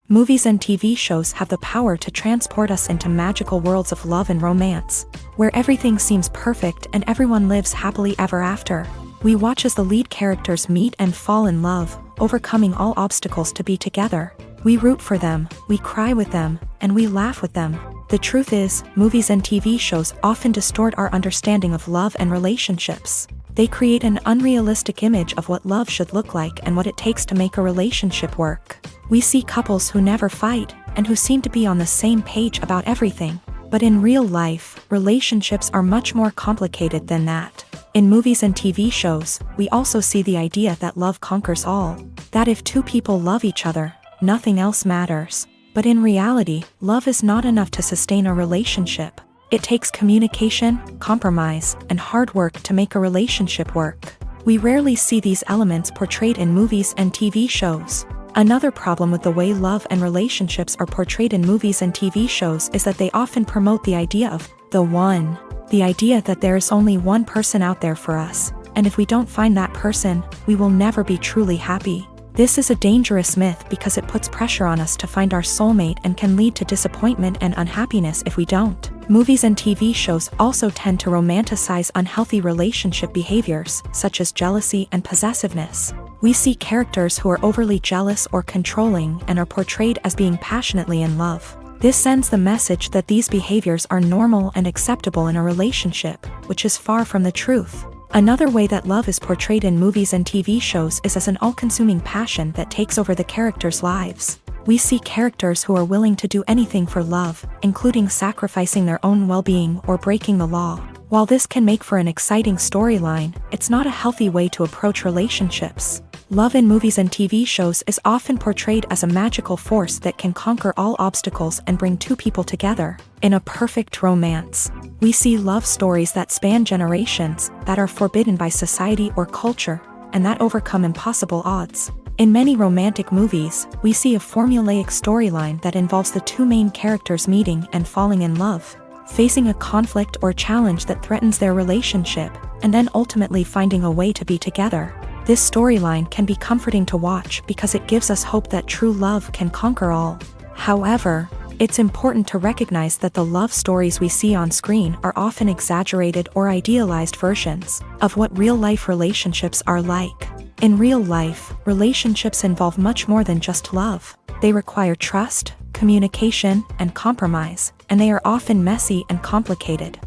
Movies and TV shows have the power to transport us into magical worlds of love and romance, where everything seems perfect and everyone lives happily ever after. We watch as the lead characters meet and fall in love, overcoming all obstacles to be together. We root for them, we cry with them, and we laugh with them. The truth is, movies and TV shows often distort our understanding of love and relationships. They create an unrealistic image of what love should look like and what it takes to make a relationship work. We see couples who never fight, and who seem to be on the same page about everything. But in real life, relationships are much more complicated than that. In movies and TV shows, we also see the idea that love conquers all. That if two people love each other, nothing else matters. But in reality, love is not enough to sustain a relationship. It takes communication, compromise, and hard work to make a relationship work. We rarely see these elements portrayed in movies and TV shows. Another problem with the way love and relationships are portrayed in movies and TV shows is that they often promote the idea of the one. The idea that there is only one person out there for us, and if we don't find that person, we will never be truly happy. This is a dangerous myth because it puts pressure on us to find our soulmate and can lead to disappointment and unhappiness if we don't. Movies and TV shows also tend to romanticize unhealthy relationship behaviors, such as jealousy and possessiveness. We see characters who are overly jealous or controlling and are portrayed as being passionately in love. This sends the message that these behaviors are normal and acceptable in a relationship, which is far from the truth. Another way that love is portrayed in movies and TV shows is as an all-consuming passion that takes over the characters' lives. We see characters who are willing to do anything for love, including sacrificing their own well-being or breaking the law. While this can make for an exciting storyline, it's not a healthy way to approach relationships. Love in movies and TV shows is often portrayed as a magical force that can conquer all obstacles and bring two people together. In a perfect romance, we see love stories that span generations, that are forbidden by society or culture, and that overcome impossible odds. In many romantic movies, we see a formulaic storyline that involves the two main characters meeting and falling in love, facing a conflict or challenge that threatens their relationship, and then ultimately finding a way to be together. This storyline can be comforting to watch because it gives us hope that true love can conquer all. However, it's important to recognize that the love stories we see on screen are often exaggerated or idealized versions of what real-life relationships are like. In real life, relationships involve much more than just love. They require trust, communication, and compromise, and they are often messy and complicated.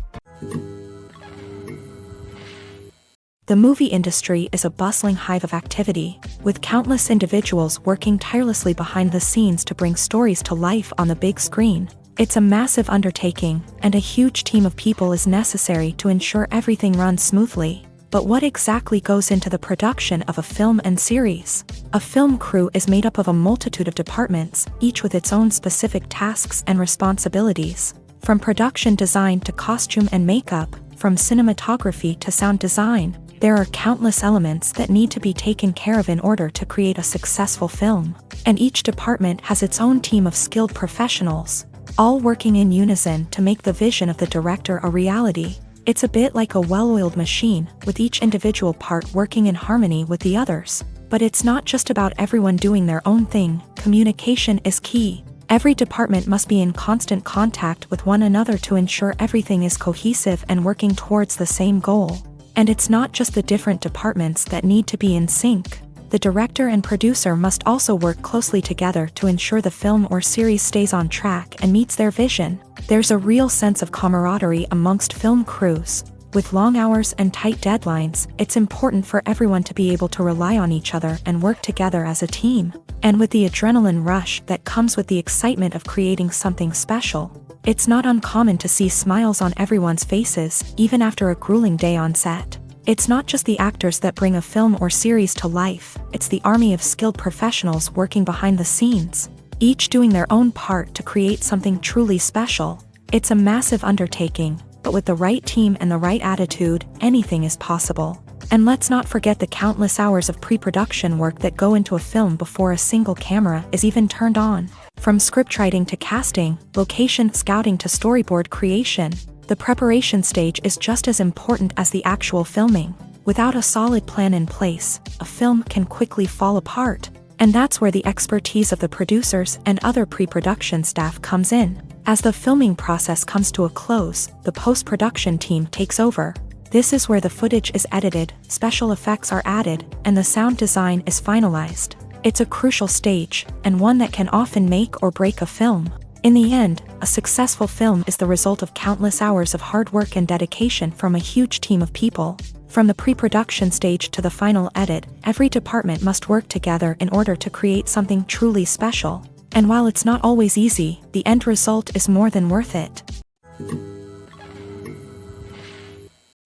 The movie industry is a bustling hive of activity, with countless individuals working tirelessly behind the scenes to bring stories to life on the big screen. It's a massive undertaking, and a huge team of people is necessary to ensure everything runs smoothly. But what exactly goes into the production of a film and series? A film crew is made up of a multitude of departments, each with its own specific tasks and responsibilities. From production design to costume and makeup, from cinematography to sound design, there are countless elements that need to be taken care of in order to create a successful film. And each department has its own team of skilled professionals, all working in unison to make the vision of the director a reality. It's a bit like a well-oiled machine, with each individual part working in harmony with the others. But it's not just about everyone doing their own thing. Communication is key. Every department must be in constant contact with one another to ensure everything is cohesive and working towards the same goal. And it's not just the different departments that need to be in sync. The director and producer must also work closely together to ensure the film or series stays on track and meets their vision. There's a real sense of camaraderie amongst film crews. With long hours and tight deadlines, it's important for everyone to be able to rely on each other and work together as a team. And with the adrenaline rush that comes with the excitement of creating something special, it's not uncommon to see smiles on everyone's faces, even after a grueling day on set. It's not just the actors that bring a film or series to life, it's the army of skilled professionals working behind the scenes, each doing their own part to create something truly special. It's a massive undertaking, but with the right team and the right attitude, anything is possible. And let's not forget the countless hours of pre-production work that go into a film before a single camera is even turned on. From scriptwriting to casting, location scouting to storyboard creation, the preparation stage is just as important as the actual filming. Without a solid plan in place, a film can quickly fall apart. And that's where the expertise of the producers and other pre-production staff comes in. As the filming process comes to a close, the post-production team takes over. This is where the footage is edited, special effects are added, and the sound design is finalized. It's a crucial stage, and one that can often make or break a film. In the end, a successful film is the result of countless hours of hard work and dedication from a huge team of people. From the pre-production stage to the final edit, every department must work together in order to create something truly special. And while it's not always easy, the end result is more than worth it.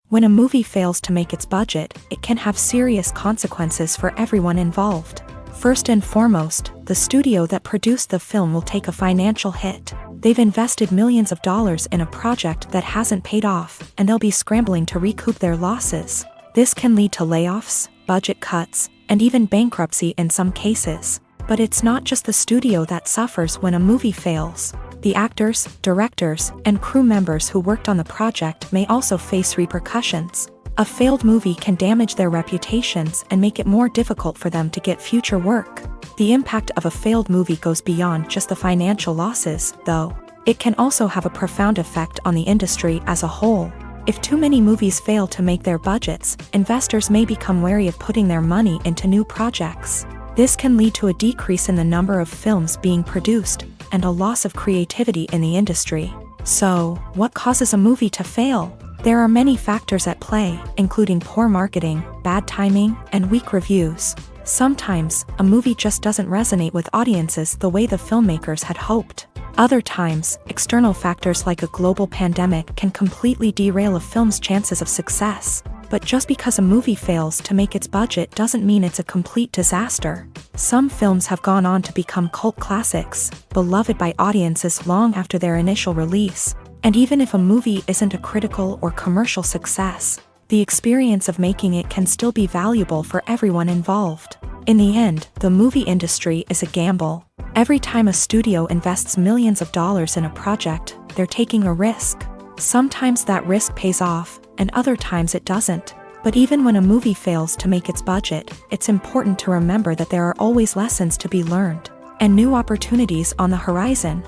When a movie fails to make its budget, it can have serious consequences for everyone involved. First and foremost, the studio that produced the film will take a financial hit. They've invested millions of dollars in a project that hasn't paid off, and they'll be scrambling to recoup their losses. This can lead to layoffs, budget cuts, and even bankruptcy in some cases. But it's not just the studio that suffers when a movie fails. The actors, directors, and crew members who worked on the project may also face repercussions. A failed movie can damage their reputations and make it more difficult for them to get future work. The impact of a failed movie goes beyond just the financial losses, though. It can also have a profound effect on the industry as a whole. If too many movies fail to make their budgets, investors may become wary of putting their money into new projects. This can lead to a decrease in the number of films being produced, and a loss of creativity in the industry. So, what causes a movie to fail? There are many factors at play, including poor marketing, bad timing, and weak reviews. Sometimes, a movie just doesn't resonate with audiences the way the filmmakers had hoped. Other times, external factors like a global pandemic can completely derail a film's chances of success. But just because a movie fails to make its budget doesn't mean it's a complete disaster. Some films have gone on to become cult classics, beloved by audiences long after their initial release. And even if a movie isn't a critical or commercial success, the experience of making it can still be valuable for everyone involved. In the end, the movie industry is a gamble. Every time a studio invests millions of dollars in a project, they're taking a risk. Sometimes that risk pays off, and other times it doesn't. But even when a movie fails to make its budget, it's important to remember that there are always lessons to be learned, and new opportunities on the horizon.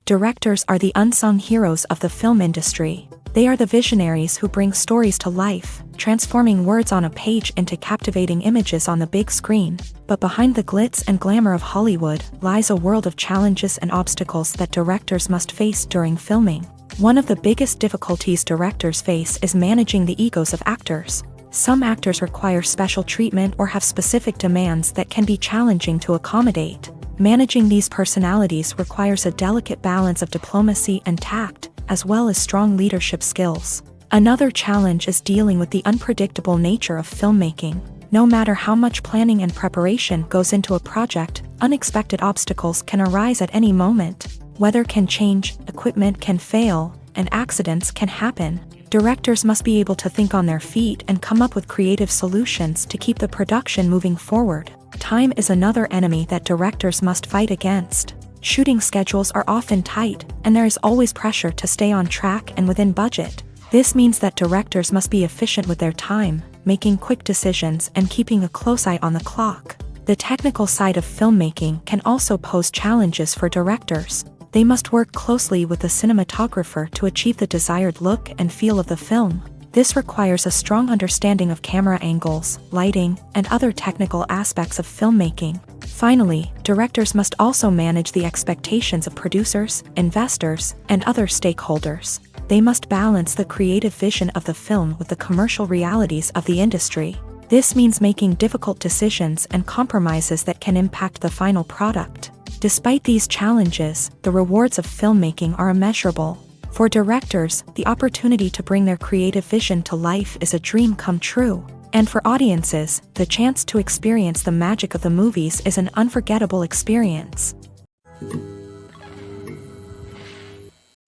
Directors are the unsung heroes of the film industry. They are the visionaries who bring stories to life, transforming words on a page into captivating images on the big screen. But behind the glitz and glamour of Hollywood lies a world of challenges and obstacles that directors must face during filming. One of the biggest difficulties directors face is managing the egos of actors. Some actors require special treatment or have specific demands that can be challenging to accommodate. Managing these personalities requires a delicate balance of diplomacy and tact, as well as strong leadership skills. Another challenge is dealing with the unpredictable nature of filmmaking. No matter how much planning and preparation goes into a project, unexpected obstacles can arise at any moment. Weather can change, equipment can fail, and accidents can happen. Directors must be able to think on their feet and come up with creative solutions to keep the production moving forward. Time is another enemy that directors must fight against. Shooting schedules are often tight, and there is always pressure to stay on track and within budget. This means that directors must be efficient with their time, making quick decisions and keeping a close eye on the clock. The technical side of filmmaking can also pose challenges for directors. They must work closely with the cinematographer to achieve the desired look and feel of the film. This requires a strong understanding of camera angles, lighting, and other technical aspects of filmmaking. Finally, directors must also manage the expectations of producers, investors, and other stakeholders. They must balance the creative vision of the film with the commercial realities of the industry. This means making difficult decisions and compromises that can impact the final product. Despite these challenges, the rewards of filmmaking are immeasurable. For directors, the opportunity to bring their creative vision to life is a dream come true. And for audiences, the chance to experience the magic of the movies is an unforgettable experience.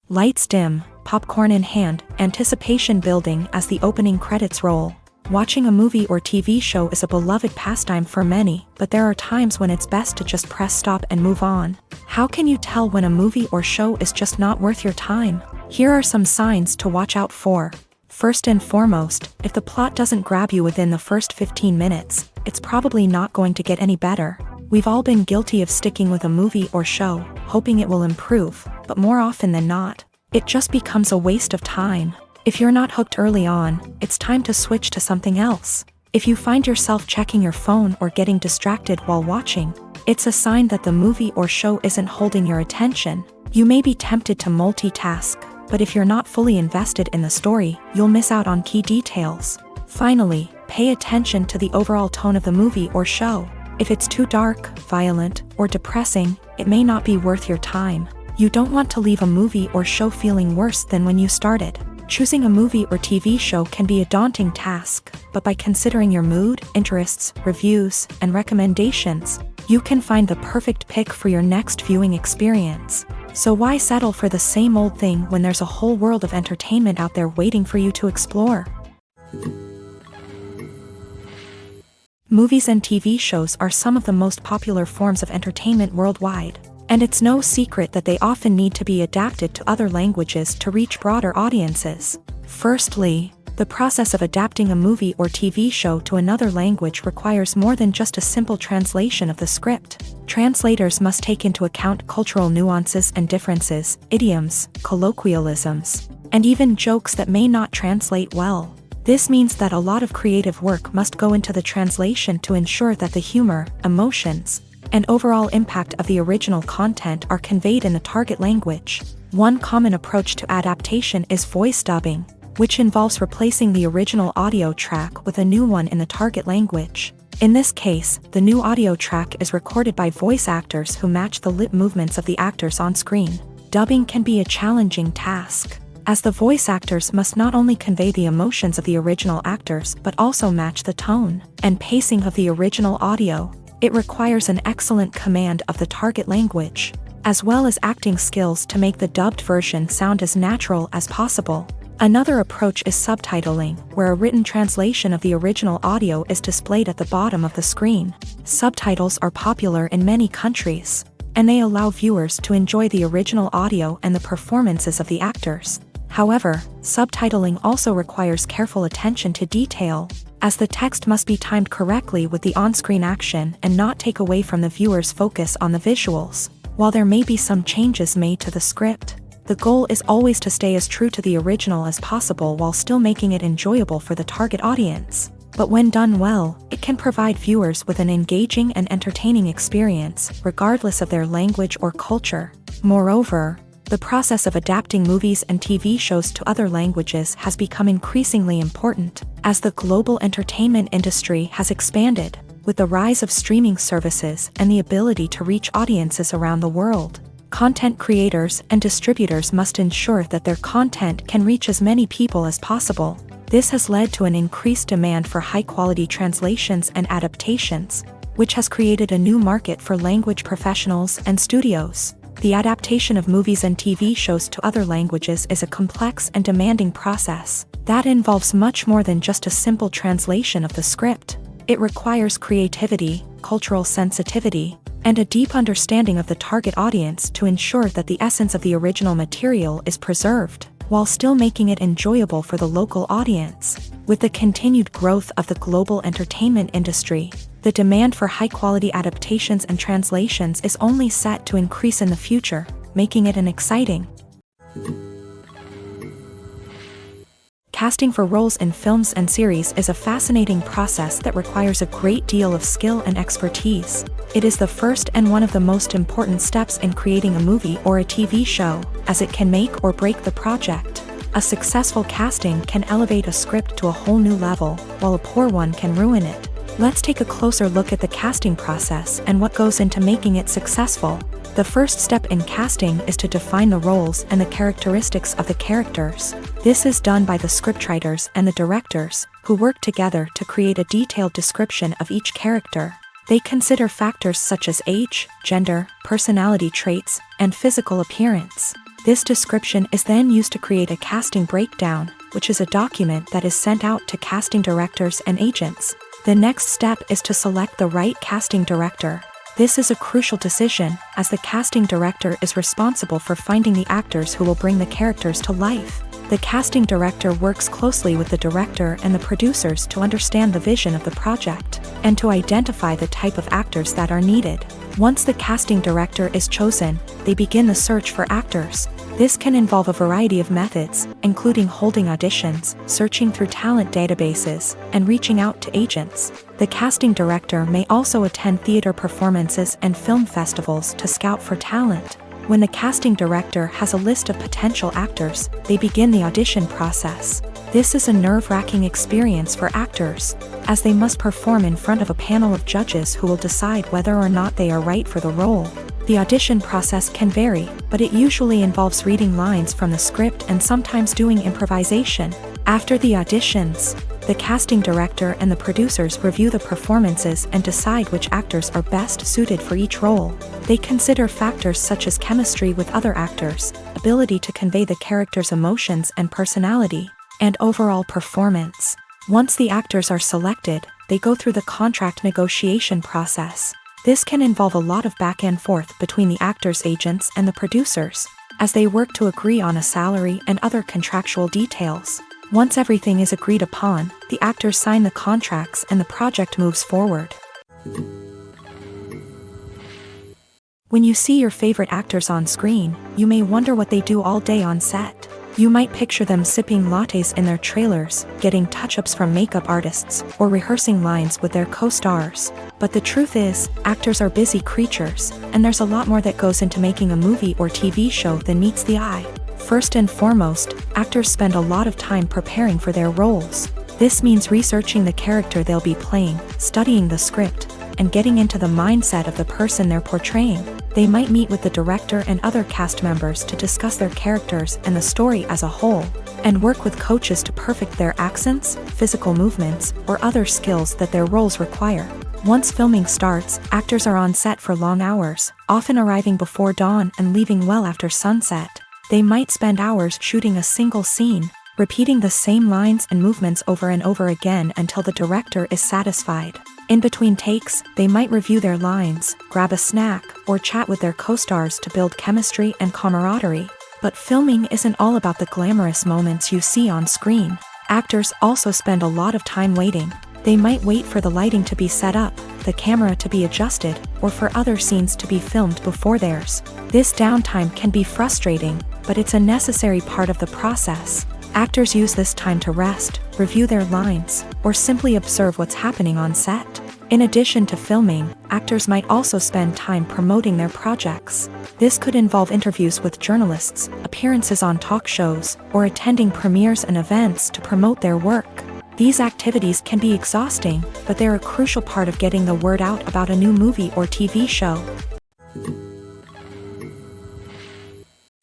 Lights dim, popcorn in hand, anticipation building as the opening credits roll. Watching a movie or TV show is a beloved pastime for many, but there are times when it's best to just press stop and move on. How can you tell when a movie or show is just not worth your time? Here are some signs to watch out for. First and foremost, if the plot doesn't grab you within the first 15 minutes, it's probably not going to get any better. We've all been guilty of sticking with a movie or show, hoping it will improve, but more often than not, it just becomes a waste of time. If you're not hooked early on, it's time to switch to something else. If you find yourself checking your phone or getting distracted while watching, it's a sign that the movie or show isn't holding your attention. You may be tempted to multitask, but if you're not fully invested in the story, you'll miss out on key details. Finally, pay attention to the overall tone of the movie or show. If it's too dark, violent, or depressing, it may not be worth your time. You don't want to leave a movie or show feeling worse than when you started. Choosing a movie or TV show can be a daunting task, but by considering your mood, interests, reviews, and recommendations, you can find the perfect pick for your next viewing experience. So why settle for the same old thing when there's a whole world of entertainment out there waiting for you to explore? Movies and TV shows are some of the most popular forms of entertainment worldwide, and it's no secret that they often need to be adapted to other languages to reach broader audiences. Firstly, the process of adapting a movie or TV show to another language requires more than just a simple translation of the script. Translators must take into account cultural nuances and differences, idioms, colloquialisms, and even jokes that may not translate well. This means that a lot of creative work must go into the translation to ensure that the humor, emotions, and overall impact of the original content are conveyed in the target language. One common approach to adaptation is voice dubbing, which involves replacing the original audio track with a new one in the target language. In this case, the new audio track is recorded by voice actors who match the lip movements of the actors on screen. Dubbing can be a challenging task, as the voice actors must not only convey the emotions of the original actors but also match the tone and pacing of the original audio. It requires an excellent command of the target language, as well as acting skills to make the dubbed version sound as natural as possible. Another approach is subtitling, where a written translation of the original audio is displayed at the bottom of the screen. Subtitles are popular in many countries, and they allow viewers to enjoy the original audio and the performances of the actors. However, subtitling also requires careful attention to detail, as the text must be timed correctly with the on-screen action and not take away from the viewer's focus on the visuals. While there may be some changes made to the script, the goal is always to stay as true to the original as possible while still making it enjoyable for the target audience. But when done well, it can provide viewers with an engaging and entertaining experience, regardless of their language or culture. Moreover, the process of adapting movies and TV shows to other languages has become increasingly important, as the global entertainment industry has expanded, with the rise of streaming services and the ability to reach audiences around the world. Content creators and distributors must ensure that their content can reach as many people as possible. This has led to an increased demand for high-quality translations and adaptations, which has created a new market for language professionals and studios. The adaptation of movies and TV shows to other languages is a complex and demanding process that involves much more than just a simple translation of the script. It requires creativity, cultural sensitivity, and a deep understanding of the target audience to ensure that the essence of the original material is preserved, while still making it enjoyable for the local audience. With the continued growth of the global entertainment industry, the demand for high-quality adaptations and translations is only set to increase in the future, making it an exciting. Casting for roles in films and series is a fascinating process that requires a great deal of skill and expertise. It is the first and one of the most important steps in creating a movie or a TV show, as it can make or break the project. A successful casting can elevate a script to a whole new level, while a poor one can ruin it. Let's take a closer look at the casting process and what goes into making it successful. The first step in casting is to define the roles and the characteristics of the characters. This is done by the scriptwriters and the directors, who work together to create a detailed description of each character. They consider factors such as age, gender, personality traits, and physical appearance. This description is then used to create a casting breakdown, which is a document that is sent out to casting directors and agents. The next step is to select the right casting director. This is a crucial decision, as the casting director is responsible for finding the actors who will bring the characters to life. The casting director works closely with the director and the producers to understand the vision of the project, and to identify the type of actors that are needed. Once the casting director is chosen, they begin the search for actors. This can involve a variety of methods, including holding auditions, searching through talent databases, and reaching out to agents. The casting director may also attend theater performances and film festivals to scout for talent. When the casting director has a list of potential actors, they begin the audition process. This is a nerve-wracking experience for actors, as they must perform in front of a panel of judges who will decide whether or not they are right for the role. The audition process can vary, but it usually involves reading lines from the script and sometimes doing improvisation. After the auditions, the casting director and the producers review the performances and decide which actors are best suited for each role. They consider factors such as chemistry with other actors, ability to convey the character's emotions and personality, and overall performance. Once the actors are selected, they go through the contract negotiation process. This can involve a lot of back and forth between the actors' agents and the producers, as they work to agree on a salary and other contractual details. Once everything is agreed upon, the actors sign the contracts and the project moves forward. When you see your favorite actors on screen, you may wonder what they do all day on set. You might picture them sipping lattes in their trailers, getting touch-ups from makeup artists, or rehearsing lines with their co-stars. But the truth is, actors are busy creatures, and there's a lot more that goes into making a movie or TV show than meets the eye. First and foremost, actors spend a lot of time preparing for their roles. This means researching the character they'll be playing, studying the script, and getting into the mindset of the person they're portraying. They might meet with the director and other cast members to discuss their characters and the story as a whole, and work with coaches to perfect their accents, physical movements, or other skills that their roles require. Once filming starts, actors are on set for long hours, often arriving before dawn and leaving well after sunset. They might spend hours shooting a single scene, repeating the same lines and movements over and over again until the director is satisfied. In between takes, they might review their lines, grab a snack, or chat with their co-stars to build chemistry and camaraderie. But filming isn't all about the glamorous moments you see on screen. Actors also spend a lot of time waiting. They might wait for the lighting to be set up, the camera to be adjusted, or for other scenes to be filmed before theirs. This downtime can be frustrating, but it's a necessary part of the process. Actors use this time to rest, review their lines, or simply observe what's happening on set. In addition to filming, actors might also spend time promoting their projects. This could involve interviews with journalists, appearances on talk shows, or attending premieres and events to promote their work. These activities can be exhausting, but they're a crucial part of getting the word out about a new movie or TV show.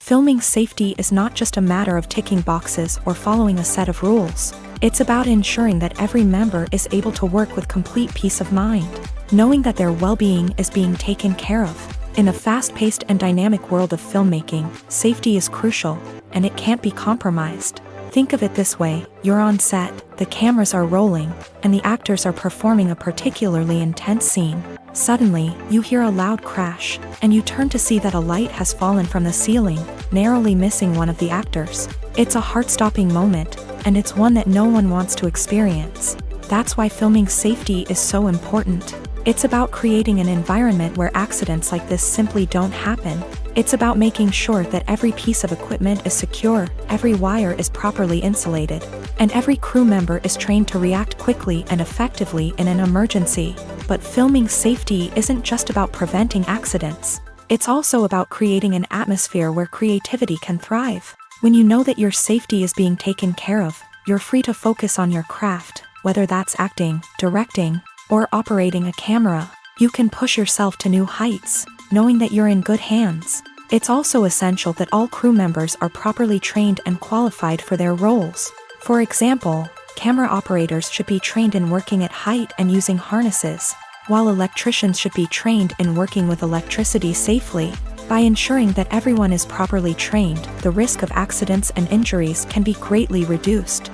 Filming safety is not just a matter of ticking boxes or following a set of rules. It's about ensuring that every member is able to work with complete peace of mind, knowing that their well-being is being taken care of. In a fast-paced and dynamic world of filmmaking, safety is crucial, and it can't be compromised. Think of it this way: you're on set, the cameras are rolling, and the actors are performing a particularly intense scene. Suddenly, you hear a loud crash, and you turn to see that a light has fallen from the ceiling, narrowly missing one of the actors. It's a heart-stopping moment, and it's one that no one wants to experience. That's why filming safety is so important. It's about creating an environment where accidents like this simply don't happen. It's about making sure that every piece of equipment is secure, every wire is properly insulated, and every crew member is trained to react quickly and effectively in an emergency. But filming safety isn't just about preventing accidents. It's also about creating an atmosphere where creativity can thrive. When you know that your safety is being taken care of, you're free to focus on your craft, whether that's acting, directing, or operating a camera. You can push yourself to new heights, knowing that you're in good hands. It's also essential that all crew members are properly trained and qualified for their roles. For example, camera operators should be trained in working at height and using harnesses, while electricians should be trained in working with electricity safely. By ensuring that everyone is properly trained, the risk of accidents and injuries can be greatly reduced.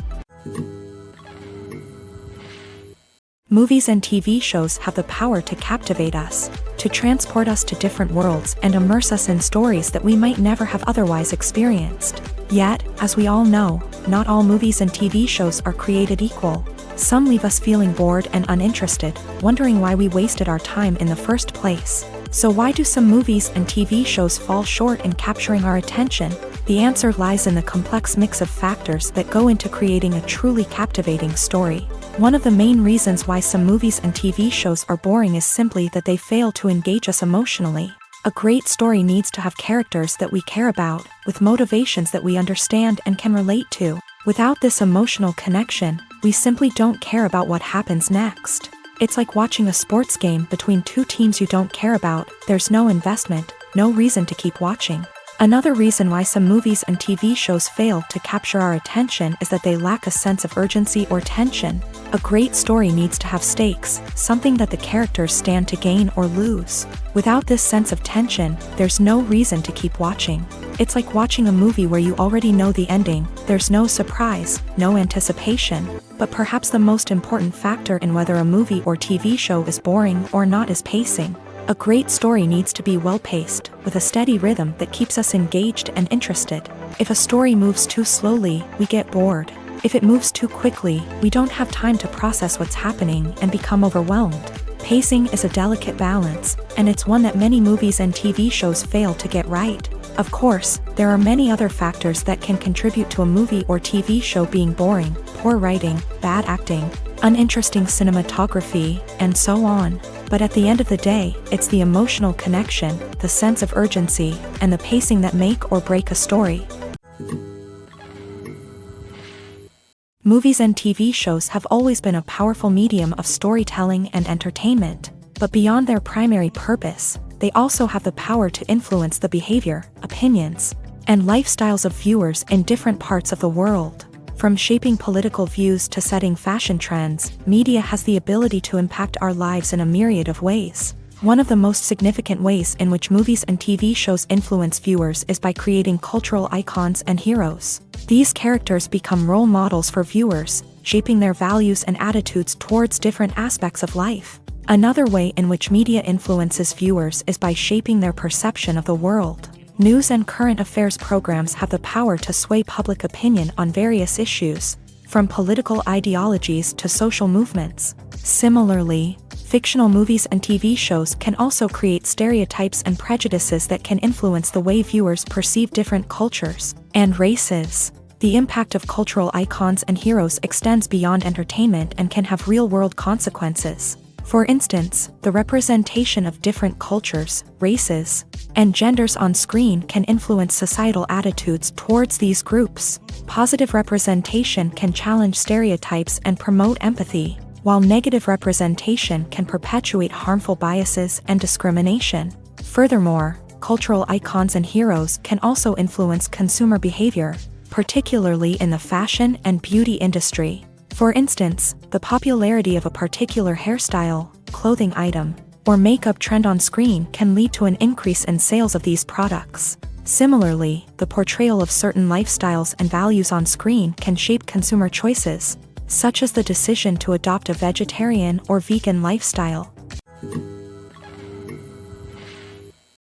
Movies and TV shows have the power to captivate us, to transport us to different worlds and immerse us in stories that we might never have otherwise experienced. Yet, as we all know, not all movies and TV shows are created equal. Some leave us feeling bored and uninterested, wondering why we wasted our time in the first place. So why do some movies and TV shows fall short in capturing our attention? The answer lies in the complex mix of factors that go into creating a truly captivating story. One of the main reasons why some movies and TV shows are boring is simply that they fail to engage us emotionally. A great story needs to have characters that we care about, with motivations that we understand and can relate to. Without this emotional connection, we simply don't care about what happens next. It's like watching a sports game between two teams you don't care about. There's no investment, no reason to keep watching. Another reason why some movies and TV shows fail to capture our attention is that they lack a sense of urgency or tension. A great story needs to have stakes, something that the characters stand to gain or lose. Without this sense of tension, there's no reason to keep watching. It's like watching a movie where you already know the ending. There's no surprise, no anticipation. But perhaps the most important factor in whether a movie or TV show is boring or not is pacing. A great story needs to be well-paced, with a steady rhythm that keeps us engaged and interested. If a story moves too slowly, we get bored. If it moves too quickly, we don't have time to process what's happening and become overwhelmed. Pacing is a delicate balance, and it's one that many movies and TV shows fail to get right. Of course, there are many other factors that can contribute to a movie or TV show being boring: poor writing, bad acting, uninteresting cinematography, and so on. But at the end of the day, it's the emotional connection, the sense of urgency, and the pacing that make or break a story. Movies and TV shows have always been a powerful medium of storytelling and entertainment. But beyond their primary purpose, they also have the power to influence the behavior, opinions, and lifestyles of viewers in different parts of the world. From shaping political views to setting fashion trends, media has the ability to impact our lives in a myriad of ways. One of the most significant ways in which movies and TV shows influence viewers is by creating cultural icons and heroes. These characters become role models for viewers, shaping their values and attitudes towards different aspects of life. Another way in which media influences viewers is by shaping their perception of the world. News and current affairs programs have the power to sway public opinion on various issues, from political ideologies to social movements. Similarly, fictional movies and TV shows can also create stereotypes and prejudices that can influence the way viewers perceive different cultures and races. The impact of cultural icons and heroes extends beyond entertainment and can have real-world consequences. For instance, the representation of different cultures, races, and genders on screen can influence societal attitudes towards these groups. Positive representation can challenge stereotypes and promote empathy, while negative representation can perpetuate harmful biases and discrimination. Furthermore, cultural icons and heroes can also influence consumer behavior, particularly in the fashion and beauty industry. For instance, the popularity of a particular hairstyle, clothing item, or makeup trend on screen can lead to an increase in sales of these products. Similarly, the portrayal of certain lifestyles and values on screen can shape consumer choices, such as the decision to adopt a vegetarian or vegan lifestyle.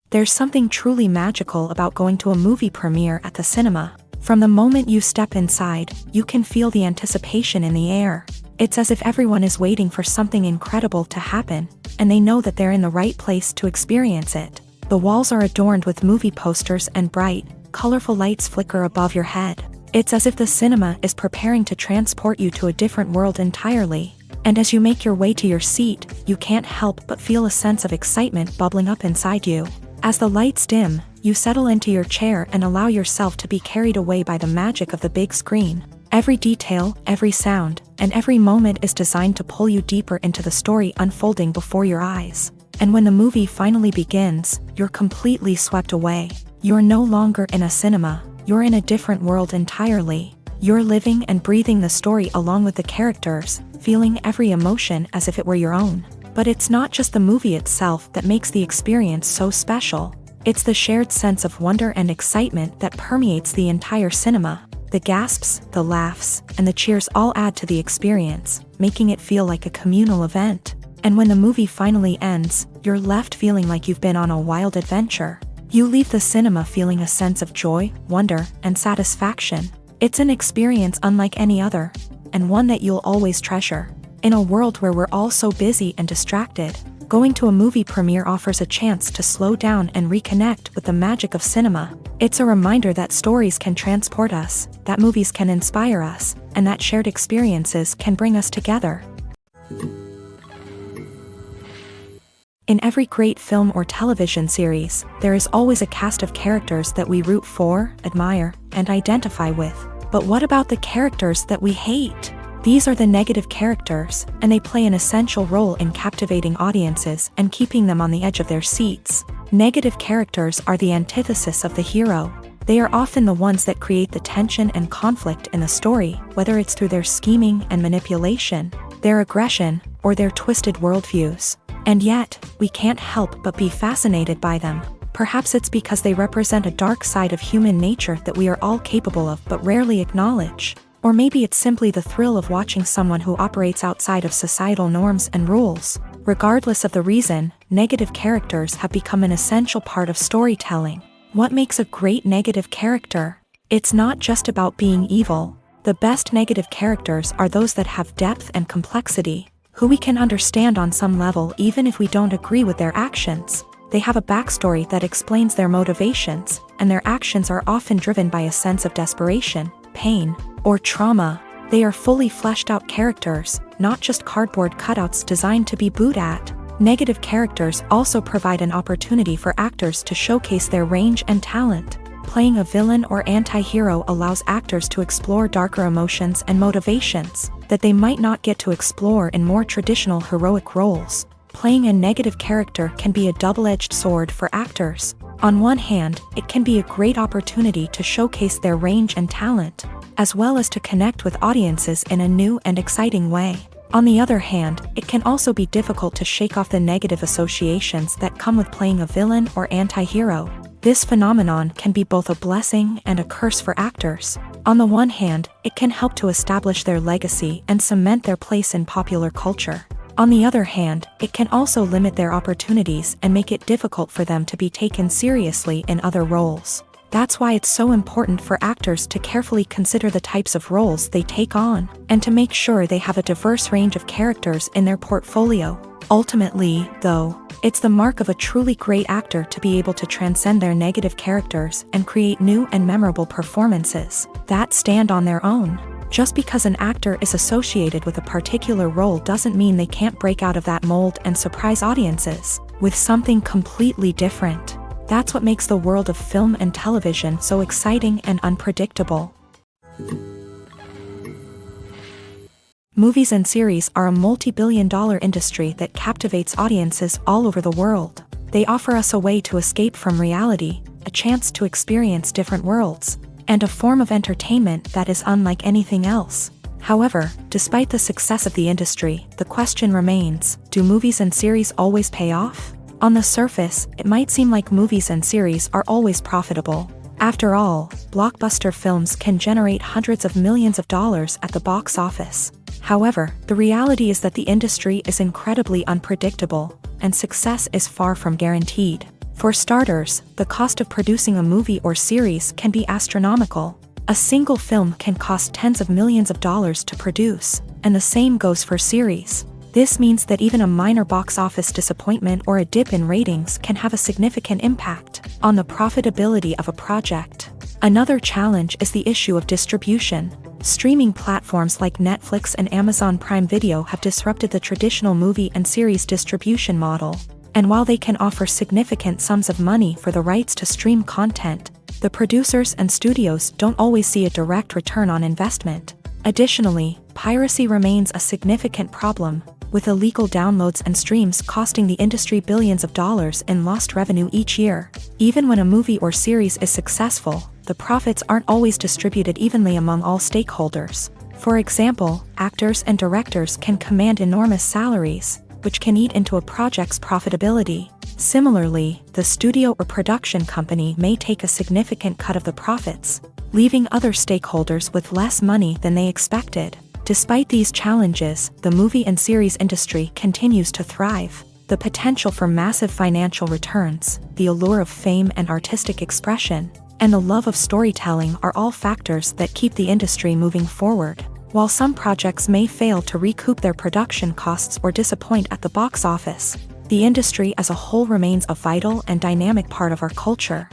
There's something truly magical about going to a movie premiere at the cinema. From the moment you step inside, you can feel the anticipation in the air. It's as if everyone is waiting for something incredible to happen, and they know that they're in the right place to experience it. The walls are adorned with movie posters and bright, colorful lights flicker above your head. It's as if the cinema is preparing to transport you to a different world entirely. And as you make your way to your seat, you can't help but feel a sense of excitement bubbling up inside you. As the lights dim, you settle into your chair and allow yourself to be carried away by the magic of the big screen. Every detail, every sound, and every moment is designed to pull you deeper into the story unfolding before your eyes. And when the movie finally begins, you're completely swept away. You're no longer in a cinema, you're in a different world entirely. You're living and breathing the story along with the characters, feeling every emotion as if it were your own. But it's not just the movie itself that makes the experience so special. It's the shared sense of wonder and excitement that permeates the entire cinema. The gasps, the laughs, and the cheers all add to the experience, making it feel like a communal event. And when the movie finally ends, you're left feeling like you've been on a wild adventure. You leave the cinema feeling a sense of joy, wonder, and satisfaction. It's an experience unlike any other, and one that you'll always treasure. In a world where we're all so busy and distracted, going to a movie premiere offers a chance to slow down and reconnect with the magic of cinema. It's a reminder that stories can transport us, that movies can inspire us, and that shared experiences can bring us together. In every great film or television series, there is always a cast of characters that we root for, admire, and identify with. But what about the characters that we hate? These are the negative characters, and they play an essential role in captivating audiences and keeping them on the edge of their seats. Negative characters are the antithesis of the hero. They are often the ones that create the tension and conflict in the story, whether it's through their scheming and manipulation, their aggression, or their twisted worldviews. And yet, we can't help but be fascinated by them. Perhaps it's because they represent a dark side of human nature that we are all capable of but rarely acknowledge. Or maybe it's simply the thrill of watching someone who operates outside of societal norms and rules. Regardless of the reason, negative characters have become an essential part of storytelling. What makes a great negative character? It's not just about being evil. The best negative characters are those that have depth and complexity, who we can understand on some level even if we don't agree with their actions. They have a backstory that explains their motivations, and their actions are often driven by a sense of desperation, pain, or trauma. They are fully fleshed out characters, not just cardboard cutouts designed to be booed at. Negative characters also provide an opportunity for actors to showcase their range and talent. Playing a villain or anti-hero allows actors to explore darker emotions and motivations that they might not get to explore in more traditional heroic roles. Playing a negative character can be a double-edged sword for actors. On one hand, it can be a great opportunity to showcase their range and talent, as well as to connect with audiences in a new and exciting way. On the other hand, it can also be difficult to shake off the negative associations that come with playing a villain or anti-hero. This phenomenon can be both a blessing and a curse for actors. On the one hand, it can help to establish their legacy and cement their place in popular culture. On the other hand, it can also limit their opportunities and make it difficult for them to be taken seriously in other roles. That's why it's so important for actors to carefully consider the types of roles they take on, and to make sure they have a diverse range of characters in their portfolio. Ultimately, though, it's the mark of a truly great actor to be able to transcend their negative characters and create new and memorable performances that stand on their own. Just because an actor is associated with a particular role doesn't mean they can't break out of that mold and surprise audiences with something completely different. That's what makes the world of film and television so exciting and unpredictable. Movies and series are a multi-billion-dollar industry that captivates audiences all over the world. They offer us a way to escape from reality, a chance to experience different worlds, and a form of entertainment that is unlike anything else. However, despite the success of the industry, the question remains, do movies and series always pay off? On the surface, it might seem like movies and series are always profitable. After all, blockbuster films can generate hundreds of millions of dollars at the box office. However, the reality is that the industry is incredibly unpredictable, and success is far from guaranteed. For starters, the cost of producing a movie or series can be astronomical. A single film can cost tens of millions of dollars to produce, and the same goes for series. This means that even a minor box office disappointment or a dip in ratings can have a significant impact on the profitability of a project. Another challenge is the issue of distribution. Streaming platforms like Netflix and Amazon Prime Video have disrupted the traditional movie and series distribution model. And while they can offer significant sums of money for the rights to stream content, the producers and studios don't always see a direct return on investment. Additionally, piracy remains a significant problem, with illegal downloads and streams costing the industry billions of dollars in lost revenue each year. Even when a movie or series is successful, the profits aren't always distributed evenly among all stakeholders. For example, actors and directors can command enormous salaries, which can eat into a project's profitability. Similarly, the studio or production company may take a significant cut of the profits, leaving other stakeholders with less money than they expected. Despite these challenges, the movie and series industry continues to thrive. The potential for massive financial returns, the allure of fame and artistic expression, and the love of storytelling are all factors that keep the industry moving forward. While some projects may fail to recoup their production costs or disappoint at the box office, the industry as a whole remains a vital and dynamic part of our culture.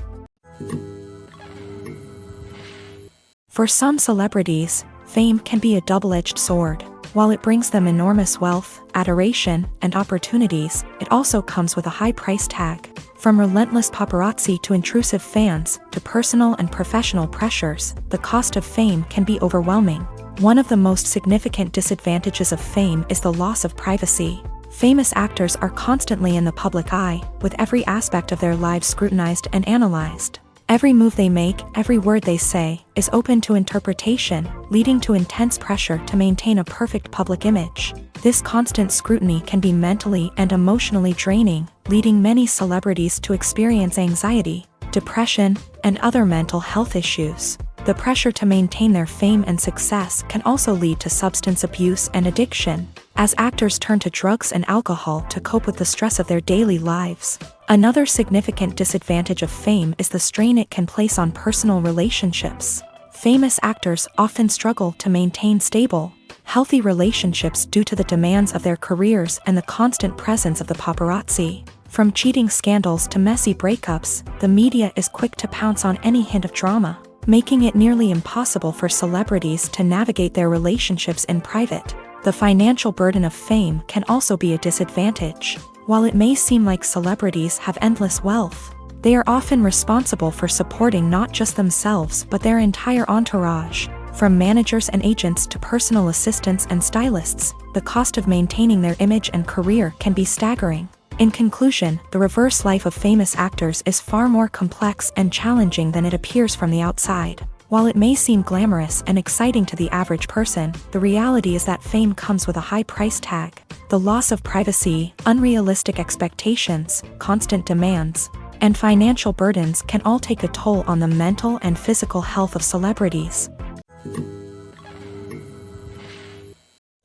For some celebrities, fame can be a double-edged sword. While it brings them enormous wealth, adoration, and opportunities, it also comes with a high price tag. From relentless paparazzi to intrusive fans, to personal and professional pressures, the cost of fame can be overwhelming. One of the most significant disadvantages of fame is the loss of privacy. Famous actors are constantly in the public eye, with every aspect of their lives scrutinized and analyzed. Every move they make, every word they say, is open to interpretation, leading to intense pressure to maintain a perfect public image. This constant scrutiny can be mentally and emotionally draining, leading many celebrities to experience anxiety, depression, and other mental health issues. The pressure to maintain their fame and success can also lead to substance abuse and addiction, as actors turn to drugs and alcohol to cope with the stress of their daily lives. Another significant disadvantage of fame is the strain it can place on personal relationships. Famous actors often struggle to maintain stable, healthy relationships due to the demands of their careers and the constant presence of the paparazzi. From cheating scandals to messy breakups, the media is quick to pounce on any hint of drama, making it nearly impossible for celebrities to navigate their relationships in private. The financial burden of fame can also be a disadvantage. While it may seem like celebrities have endless wealth, they are often responsible for supporting not just themselves but their entire entourage. From managers and agents to personal assistants and stylists, the cost of maintaining their image and career can be staggering. In conclusion, the reverse life of famous actors is far more complex and challenging than it appears from the outside. While it may seem glamorous and exciting to the average person, the reality is that fame comes with a high price tag. The loss of privacy, unrealistic expectations, constant demands, and financial burdens can all take a toll on the mental and physical health of celebrities.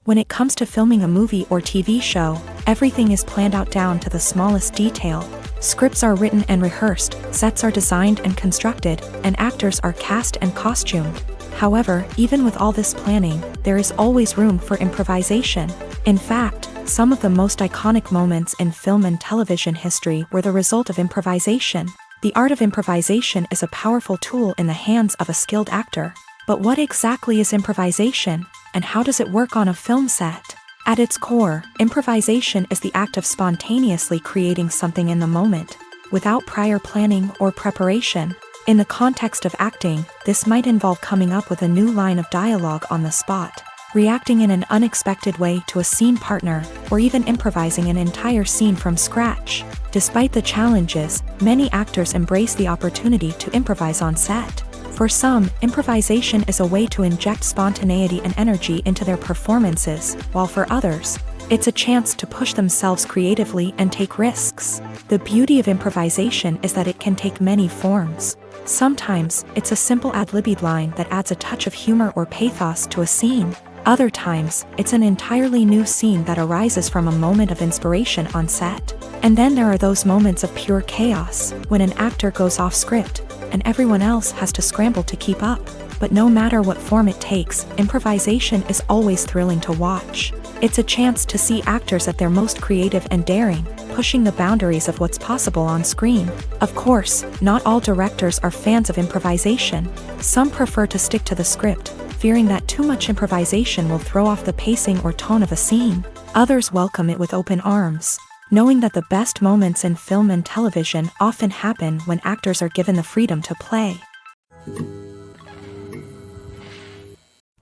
When it comes to filming a movie or TV show, everything is planned out down to the smallest detail. Scripts are written and rehearsed, sets are designed and constructed, and actors are cast and costumed. However, even with all this planning, there is always room for improvisation. In fact, some of the most iconic moments in film and television history were the result of improvisation. The art of improvisation is a powerful tool in the hands of a skilled actor. But what exactly is improvisation, and how does it work on a film set? At its core, improvisation is the act of spontaneously creating something in the moment, without prior planning or preparation. In the context of acting, this might involve coming up with a new line of dialogue on the spot, reacting in an unexpected way to a scene partner, or even improvising an entire scene from scratch. Despite the challenges, many actors embrace the opportunity to improvise on set. For some, improvisation is a way to inject spontaneity and energy into their performances, while for others, it's a chance to push themselves creatively and take risks. The beauty of improvisation is that it can take many forms. Sometimes, it's a simple ad-libbed line that adds a touch of humor or pathos to a scene. Other times, it's an entirely new scene that arises from a moment of inspiration on set. And then there are those moments of pure chaos, when an actor goes off script, and everyone else has to scramble to keep up. But no matter what form it takes, improvisation is always thrilling to watch. It's a chance to see actors at their most creative and daring, pushing the boundaries of what's possible on screen. Of course, not all directors are fans of improvisation. Some prefer to stick to the script, fearing that too much improvisation will throw off the pacing or tone of a scene. Others welcome it with open arms, knowing that the best moments in film and television often happen when actors are given the freedom to play.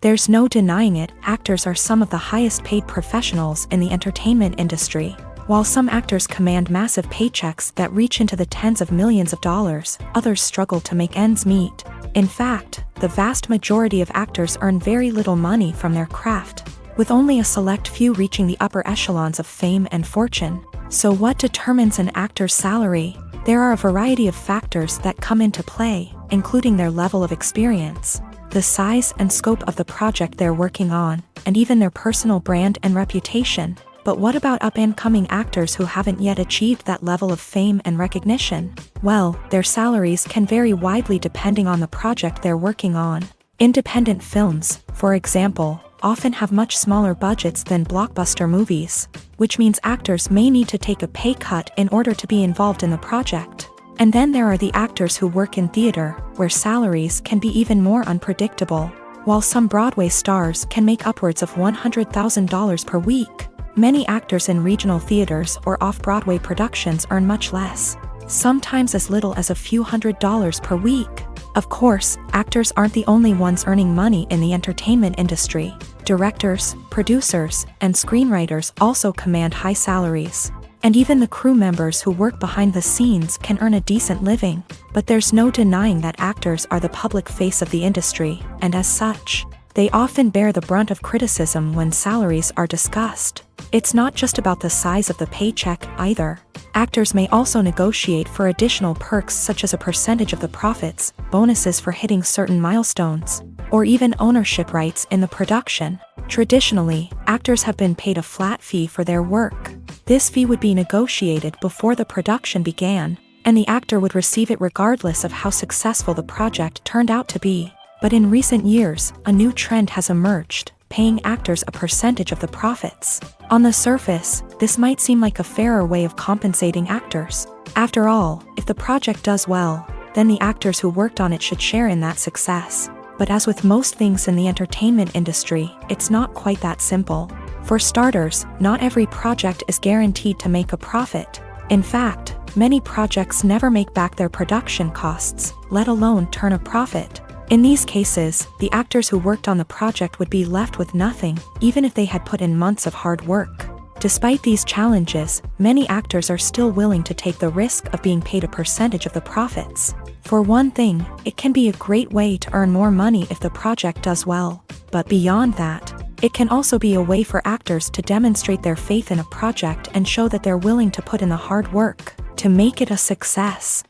There's no denying it, actors are some of the highest paid professionals in the entertainment industry. While some actors command massive paychecks that reach into the tens of millions of dollars, others struggle to make ends meet. In fact, the vast majority of actors earn very little money from their craft, with only a select few reaching the upper echelons of fame and fortune. So what determines an actor's salary? There are a variety of factors that come into play, including their level of experience, the size and scope of the project they're working on, and even their personal brand and reputation. But what about up-and-coming actors who haven't yet achieved that level of fame and recognition? Well, their salaries can vary widely depending on the project they're working on. Independent films, for example, often have much smaller budgets than blockbuster movies, which means actors may need to take a pay cut in order to be involved in the project. And then there are the actors who work in theater, where salaries can be even more unpredictable. While some Broadway stars can make upwards of $100,000 per week, many actors in regional theaters or off-Broadway productions earn much less, sometimes as little as a few $100s per week. Of course, actors aren't the only ones earning money in the entertainment industry. Directors, producers, and screenwriters also command high salaries. And even the crew members who work behind the scenes can earn a decent living. But there's no denying that actors are the public face of the industry, and as such, they often bear the brunt of criticism when salaries are discussed. It's not just about the size of the paycheck, either. Actors may also negotiate for additional perks such as a percentage of the profits, bonuses for hitting certain milestones, or even ownership rights in the production. Traditionally, actors have been paid a flat fee for their work. This fee would be negotiated before the production began, and the actor would receive it regardless of how successful the project turned out to be. But in recent years, a new trend has emerged, paying actors a percentage of the profits. On the surface, this might seem like a fairer way of compensating actors. After all, if the project does well, then the actors who worked on it should share in that success. But as with most things in the entertainment industry, it's not quite that simple. For starters, not every project is guaranteed to make a profit. In fact, many projects never make back their production costs, let alone turn a profit. In these cases, the actors who worked on the project would be left with nothing, even if they had put in months of hard work. Despite these challenges, many actors are still willing to take the risk of being paid a percentage of the profits. For one thing, it can be a great way to earn more money if the project does well. But beyond that, it can also be a way for actors to demonstrate their faith in a project and show that they're willing to put in the hard work to make it a success.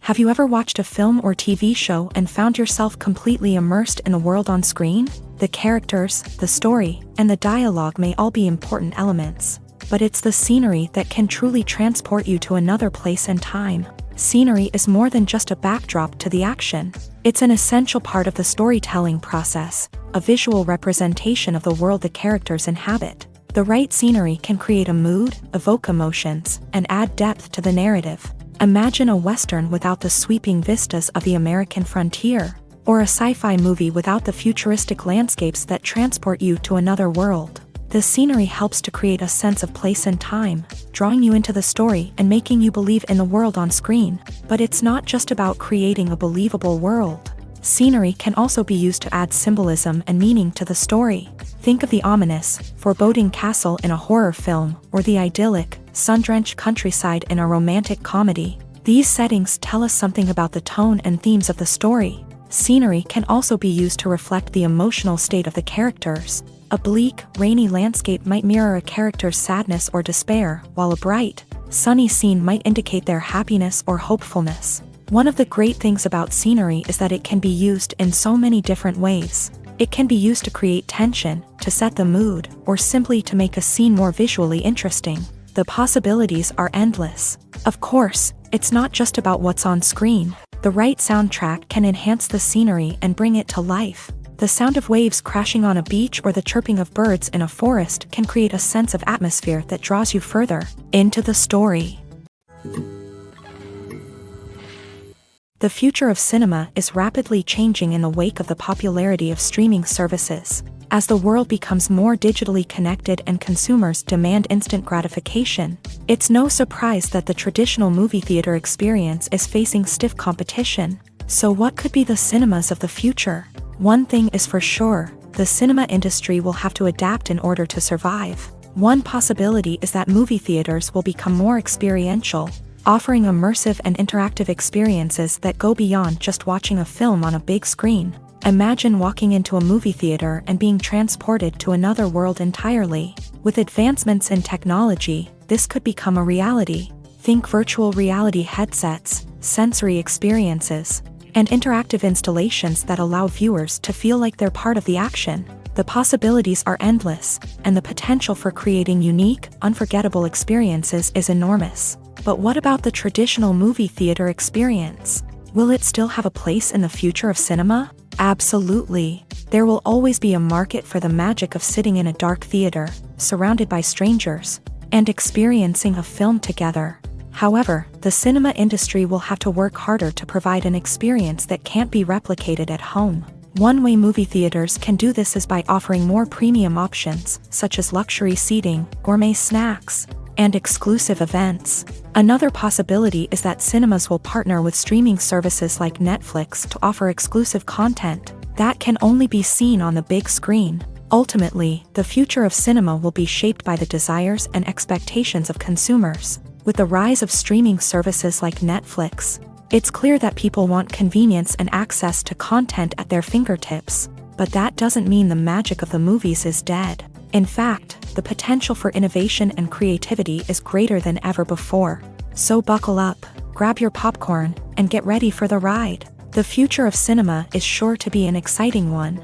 Have you ever watched a film or TV show and found yourself completely immersed in the world on screen? The characters, the story, and the dialogue may all be important elements, but it's the scenery that can truly transport you to another place and time. Scenery is more than just a backdrop to the action. It's an essential part of the storytelling process, a visual representation of the world the characters inhabit. The right scenery can create a mood, evoke emotions, and add depth to the narrative. Imagine a Western without the sweeping vistas of the American frontier, or a sci-fi movie without the futuristic landscapes that transport you to another world. The scenery helps to create a sense of place and time, drawing you into the story and making you believe in the world on screen. But it's not just about creating a believable world. Scenery can also be used to add symbolism and meaning to the story. Think of the ominous, foreboding castle in a horror film, or the idyllic, sun-drenched countryside in a romantic comedy. These settings tell us something about the tone and themes of the story. Scenery can also be used to reflect the emotional state of the characters. A bleak, rainy landscape might mirror a character's sadness or despair, while a bright, sunny scene might indicate their happiness or hopefulness. One of the great things about scenery is that it can be used in so many different ways. It can be used to create tension, to set the mood, or simply to make a scene more visually interesting. The possibilities are endless. Of course, it's not just about what's on screen. The right soundtrack can enhance the scenery and bring it to life. The sound of waves crashing on a beach or the chirping of birds in a forest can create a sense of atmosphere that draws you further into the story. The future of cinema is rapidly changing in the wake of the popularity of streaming services. As the world becomes more digitally connected and consumers demand instant gratification, it's no surprise that the traditional movie theater experience is facing stiff competition. So what could be the cinemas of the future? One thing is for sure, the cinema industry will have to adapt in order to survive. One possibility is that movie theaters will become more experiential, offering immersive and interactive experiences that go beyond just watching a film on a big screen. Imagine walking into a movie theater and being transported to another world entirely. With advancements in technology, this could become a reality. Think virtual reality headsets, sensory experiences, and interactive installations that allow viewers to feel like they're part of the action. The possibilities are endless, and the potential for creating unique, unforgettable experiences is enormous. But what about the traditional movie theater experience? Will it still have a place in the future of cinema? Absolutely. There will always be a market for the magic of sitting in a dark theater, surrounded by strangers, and experiencing a film together. However, the cinema industry will have to work harder to provide an experience that can't be replicated at home. One way movie theaters can do this is by offering more premium options, such as luxury seating, gourmet snacks, and exclusive events. Another possibility is that cinemas will partner with streaming services like Netflix to offer exclusive content that can only be seen on the big screen. Ultimately, the future of cinema will be shaped by the desires and expectations of consumers. With the rise of streaming services like Netflix, it's clear that people want convenience and access to content at their fingertips. But that doesn't mean the magic of the movies is dead. In fact, the potential for innovation and creativity is greater than ever before. So buckle up, grab your popcorn, and get ready for the ride. The future of cinema is sure to be an exciting one.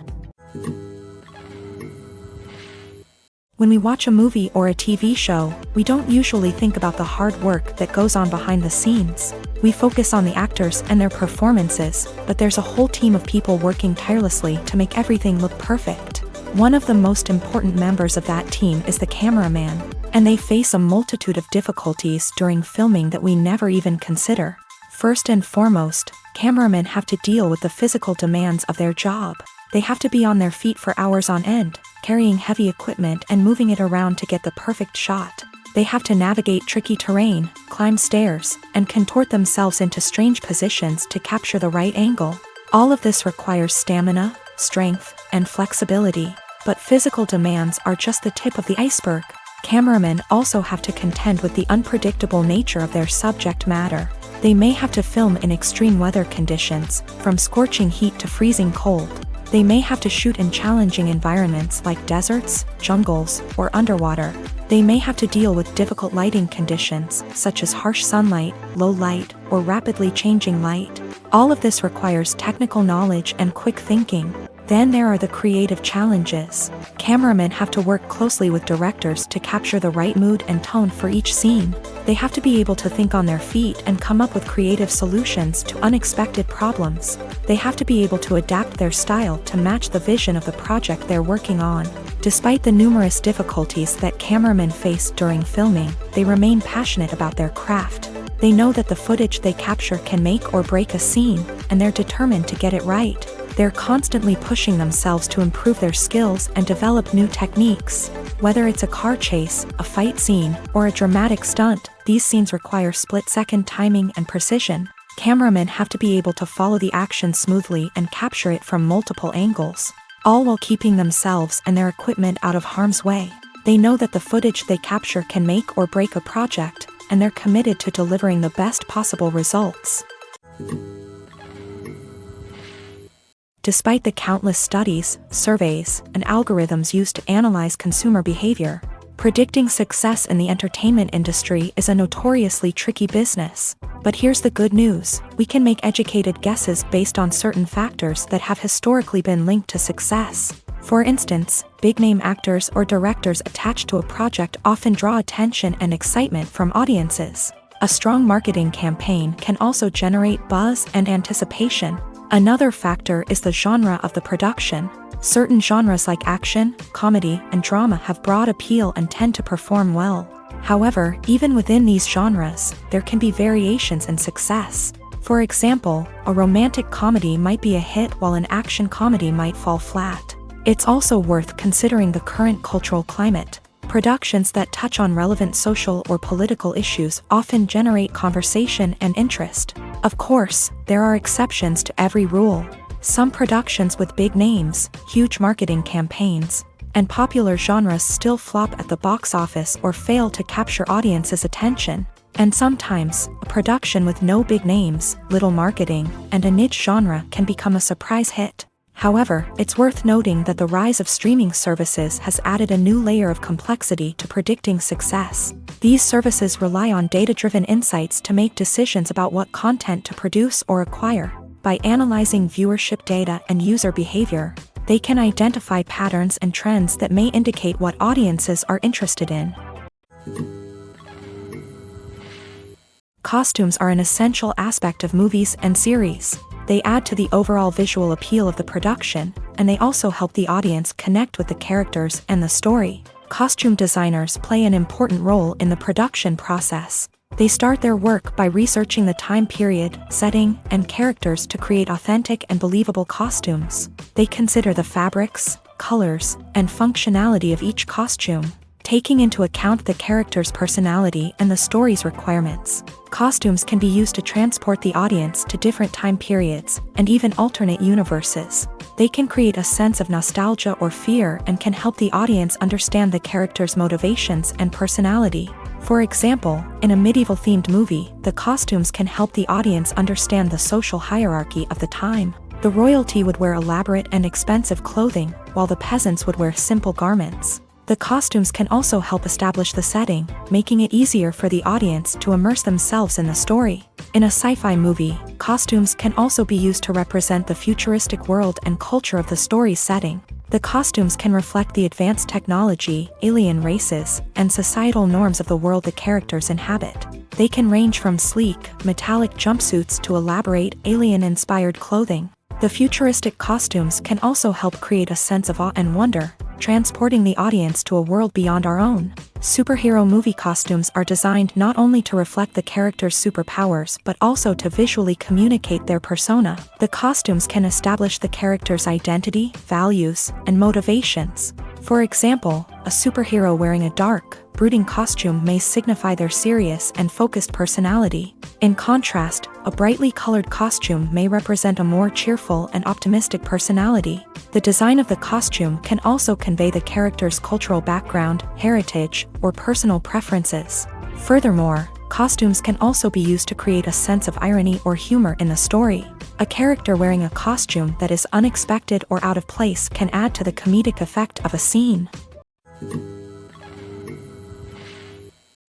When we watch a movie or a TV show, we don't usually think about the hard work that goes on behind the scenes. We focus on the actors and their performances, but there's a whole team of people working tirelessly to make everything look perfect. One of the most important members of that team is the cameraman, and they face a multitude of difficulties during filming that we never even consider. First and foremost, cameramen have to deal with the physical demands of their job. They have to be on their feet for hours on end, carrying heavy equipment and moving it around to get the perfect shot. They have to navigate tricky terrain, climb stairs, and contort themselves into strange positions to capture the right angle. All of this requires stamina, strength, and flexibility. But physical demands are just the tip of the iceberg. Cameramen also have to contend with the unpredictable nature of their subject matter. They may have to film in extreme weather conditions, from scorching heat to freezing cold. They may have to shoot in challenging environments like deserts, jungles, or underwater. They may have to deal with difficult lighting conditions, such as harsh sunlight, low light, or rapidly changing light. All of this requires technical knowledge and quick thinking. Then there are the creative challenges. Cameramen have to work closely with directors to capture the right mood and tone for each scene. They have to be able to think on their feet and come up with creative solutions to unexpected problems. They have to be able to adapt their style to match the vision of the project they're working on. Despite the numerous difficulties that cameramen face during filming, they remain passionate about their craft. They know that the footage they capture can make or break a scene, and they're determined to get it right. They're constantly pushing themselves to improve their skills and develop new techniques. Whether it's a car chase, a fight scene, or a dramatic stunt, these scenes require split-second timing and precision. Cameramen have to be able to follow the action smoothly and capture it from multiple angles, all while keeping themselves and their equipment out of harm's way. They know that the footage they capture can make or break a project, and they're committed to delivering the best possible results. Despite the countless studies, surveys, and algorithms used to analyze consumer behavior, predicting success in the entertainment industry is a notoriously tricky business. But here's the good news: we can make educated guesses based on certain factors that have historically been linked to success. For instance, big-name actors or directors attached to a project often draw attention and excitement from audiences. A strong marketing campaign can also generate buzz and anticipation. Another factor is the genre of the production. Certain genres like action, comedy, and drama have broad appeal and tend to perform well. However, even within these genres, there can be variations in success. For example, a romantic comedy might be a hit while an action comedy might fall flat. It's also worth considering the current cultural climate. Productions that touch on relevant social or political issues often generate conversation and interest. Of course, there are exceptions to every rule. Some productions with big names, huge marketing campaigns, and popular genres still flop at the box office or fail to capture audiences' attention. And sometimes, a production with no big names, little marketing, and a niche genre can become a surprise hit. However, it's worth noting that the rise of streaming services has added a new layer of complexity to predicting success. These services rely on data-driven insights to make decisions about what content to produce or acquire. By analyzing viewership data and user behavior, they can identify patterns and trends that may indicate what audiences are interested in. Costumes are an essential aspect of movies and series. They add to the overall visual appeal of the production, and they also help the audience connect with the characters and the story. Costume designers play an important role in the production process. They start their work by researching the time period, setting, and characters to create authentic and believable costumes. They consider the fabrics, colors, and functionality of each costume, taking into account the character's personality and the story's requirements. Costumes can be used to transport the audience to different time periods and even alternate universes. They can create a sense of nostalgia or fear and can help the audience understand the character's motivations and personality. For example, in a medieval-themed movie, the costumes can help the audience understand the social hierarchy of the time. The royalty would wear elaborate and expensive clothing, while the peasants would wear simple garments. The costumes can also help establish the setting, making it easier for the audience to immerse themselves in the story. In a sci-fi movie, costumes can also be used to represent the futuristic world and culture of the story's setting. The costumes can reflect the advanced technology, alien races, and societal norms of the world the characters inhabit. They can range from sleek, metallic jumpsuits to elaborate, alien-inspired clothing. The futuristic costumes can also help create a sense of awe and wonder, transporting the audience to a world beyond our own. Superhero movie costumes are designed not only to reflect the character's superpowers but also to visually communicate their persona. The costumes can establish the character's identity, values, and motivations. For example, a superhero wearing a dark, brooding costume may signify their serious and focused personality. In contrast, a brightly colored costume may represent a more cheerful and optimistic personality. The design of the costume can also convey the character's cultural background, heritage, or personal preferences. Furthermore, costumes can also be used to create a sense of irony or humor in the story. A character wearing a costume that is unexpected or out of place can add to the comedic effect of a scene.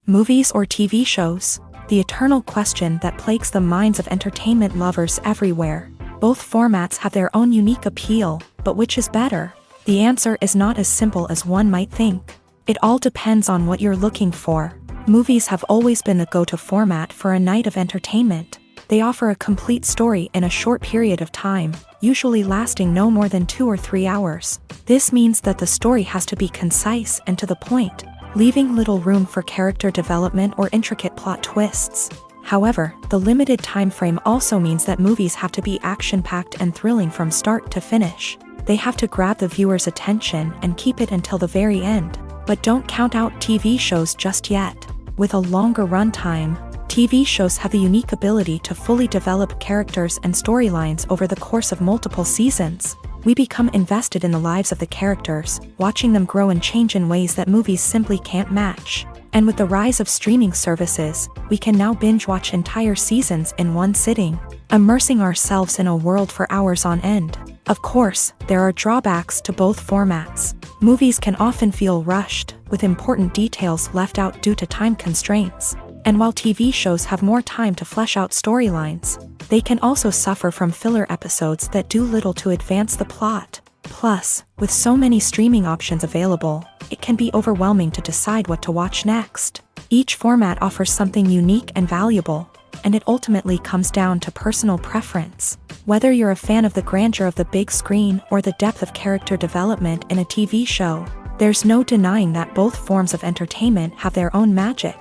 Movies or TV shows? The eternal question that plagues the minds of entertainment lovers everywhere. Both formats have their own unique appeal, but which is better? The answer is not as simple as one might think. It all depends on what you're looking for. Movies have always been the go-to format for a night of entertainment. They offer a complete story in a short period of time, usually lasting no more than 2 or 3 hours. This means that the story has to be concise and to the point, leaving little room for character development or intricate plot twists. However, the limited time frame also means that movies have to be action-packed and thrilling from start to finish. They have to grab the viewer's attention and keep it until the very end. But don't count out TV shows just yet. With a longer runtime, TV shows have the unique ability to fully develop characters and storylines over the course of multiple seasons. We become invested in the lives of the characters, watching them grow and change in ways that movies simply can't match. And with the rise of streaming services, we can now binge-watch entire seasons in one sitting, immersing ourselves in a world for hours on end. Of course, there are drawbacks to both formats. Movies can often feel rushed, with important details left out due to time constraints. And while TV shows have more time to flesh out storylines, they can also suffer from filler episodes that do little to advance the plot. Plus, with so many streaming options available, it can be overwhelming to decide what to watch next. Each format offers something unique and valuable, and it ultimately comes down to personal preference. Whether you're a fan of the grandeur of the big screen or the depth of character development in a TV show, there's no denying that both forms of entertainment have their own magic.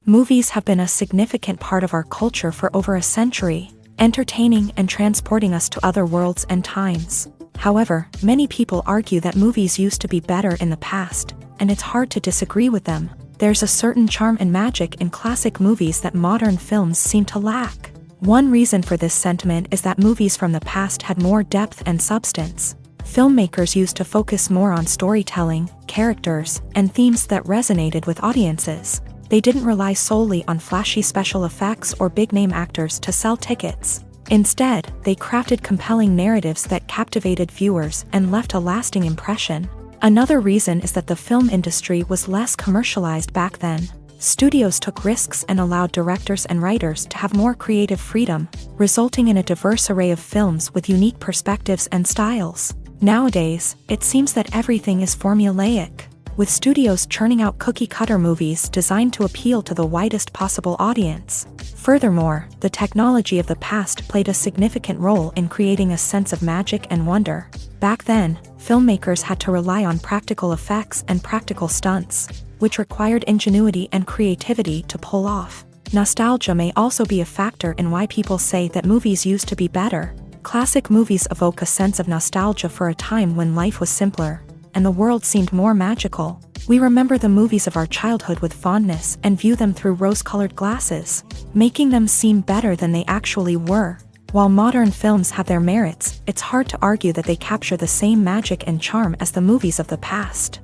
Movies have been a significant part of our culture for over a century, entertaining and transporting us to other worlds and times. However, many people argue that movies used to be better in the past, and it's hard to disagree with them. There's a certain charm and magic in classic movies that modern films seem to lack. One reason for this sentiment is that movies from the past had more depth and substance. Filmmakers used to focus more on storytelling, characters, and themes that resonated with audiences. They didn't rely solely on flashy special effects or big-name actors to sell tickets. Instead, they crafted compelling narratives that captivated viewers and left a lasting impression. Another reason is that the film industry was less commercialized back then. Studios took risks and allowed directors and writers to have more creative freedom, resulting in a diverse array of films with unique perspectives and styles. Nowadays, it seems that everything is formulaic, with studios churning out cookie-cutter movies designed to appeal to the widest possible audience. Furthermore, the technology of the past played a significant role in creating a sense of magic and wonder. Back then, filmmakers had to rely on practical effects and practical stunts, which required ingenuity and creativity to pull off. Nostalgia may also be a factor in why people say that movies used to be better. Classic movies evoke a sense of nostalgia for a time when life was simpler, and the world seemed more magical. We remember the movies of our childhood with fondness and view them through rose-colored glasses, making them seem better than they actually were. While modern films have their merits, it's hard to argue that they capture the same magic and charm as the movies of the past.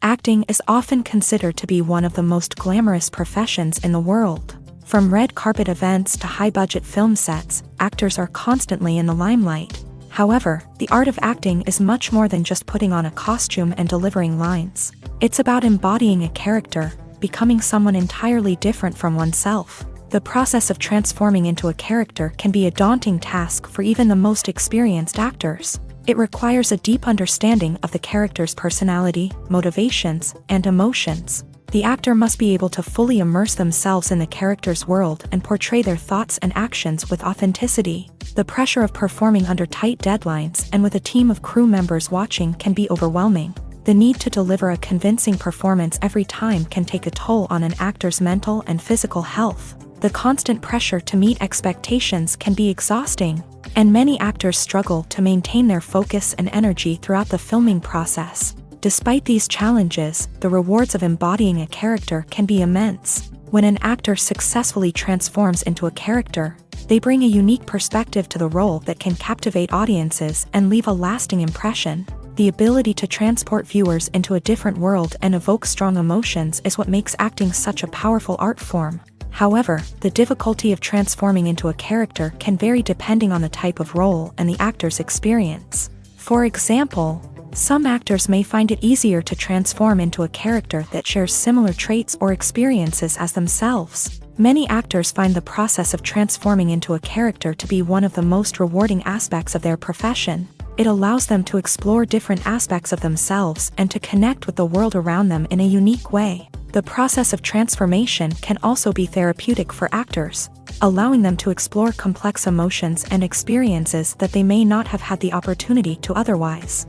Acting is often considered to be one of the most glamorous professions in the world. From red carpet events to high-budget film sets, actors are constantly in the limelight. However, the art of acting is much more than just putting on a costume and delivering lines. It's about embodying a character, becoming someone entirely different from oneself. The process of transforming into a character can be a daunting task for even the most experienced actors. It requires a deep understanding of the character's personality, motivations, and emotions. The actor must be able to fully immerse themselves in the character's world and portray their thoughts and actions with authenticity. The pressure of performing under tight deadlines and with a team of crew members watching can be overwhelming. The need to deliver a convincing performance every time can take a toll on an actor's mental and physical health. The constant pressure to meet expectations can be exhausting, and many actors struggle to maintain their focus and energy throughout the filming process. Despite these challenges, the rewards of embodying a character can be immense. When an actor successfully transforms into a character, they bring a unique perspective to the role that can captivate audiences and leave a lasting impression. The ability to transport viewers into a different world and evoke strong emotions is what makes acting such a powerful art form. However, the difficulty of transforming into a character can vary depending on the type of role and the actor's experience. For example, some actors may find it easier to transform into a character that shares similar traits or experiences as themselves. Many actors find the process of transforming into a character to be one of the most rewarding aspects of their profession. It allows them to explore different aspects of themselves and to connect with the world around them in a unique way. The process of transformation can also be therapeutic for actors, allowing them to explore complex emotions and experiences that they may not have had the opportunity to otherwise.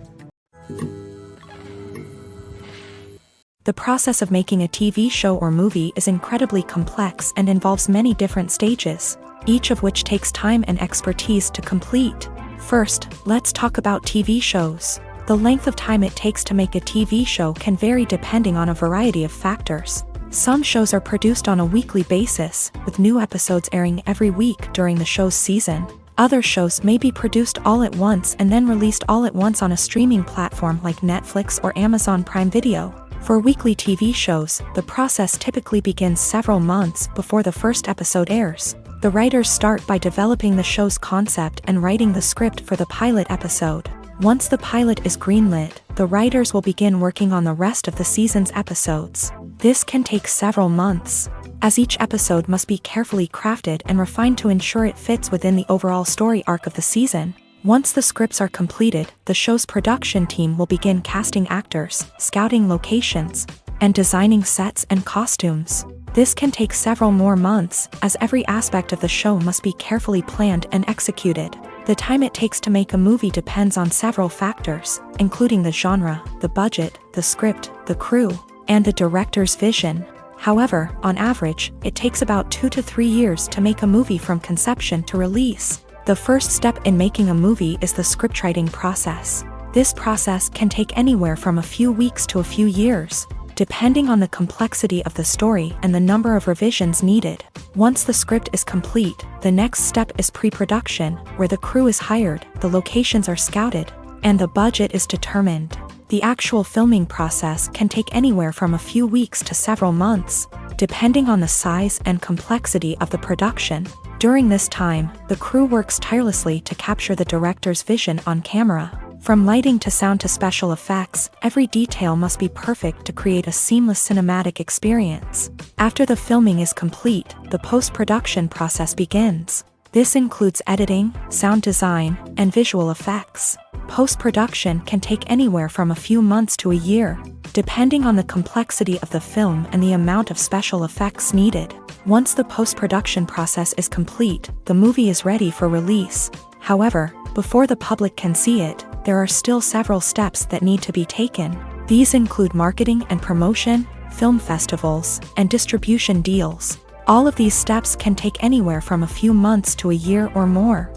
The process of making a TV show or movie is incredibly complex and involves many different stages, each of which takes time and expertise to complete. First, let's talk about TV shows. The length of time it takes to make a TV show can vary depending on a variety of factors. Some shows are produced on a weekly basis, with new episodes airing every week during the show's season. Other shows may be produced all at once and then released all at once on a streaming platform like Netflix or Amazon Prime Video. For weekly TV shows, the process typically begins several months before the first episode airs. The writers start by developing the show's concept and writing the script for the pilot episode. Once the pilot is greenlit, the writers will begin working on the rest of the season's episodes. This can take several months, as each episode must be carefully crafted and refined to ensure it fits within the overall story arc of the season. Once the scripts are completed, the show's production team will begin casting actors, scouting locations, and designing sets and costumes. This can take several more months, as every aspect of the show must be carefully planned and executed. The time it takes to make a movie depends on several factors, including the genre, the budget, the script, the crew, and the director's vision. However, on average, it takes about 2 to 3 years to make a movie from conception to release. The first step in making a movie is the scriptwriting process. This process can take anywhere from a few weeks to a few years, depending on the complexity of the story and the number of revisions needed. Once the script is complete, the next step is pre-production, where the crew is hired, the locations are scouted, and the budget is determined. The actual filming process can take anywhere from a few weeks to several months, depending on the size and complexity of the production. During this time, the crew works tirelessly to capture the director's vision on camera. From lighting to sound to special effects, every detail must be perfect to create a seamless cinematic experience. After the filming is complete, the post-production process begins. This includes editing, sound design, and visual effects. Post-production can take anywhere from a few months to a year, depending on the complexity of the film and the amount of special effects needed. Once the post-production process is complete, the movie is ready for release. However, before the public can see it, there are still several steps that need to be taken. These include marketing and promotion, film festivals, and distribution deals. All of these steps can take anywhere from a few months to a year or more.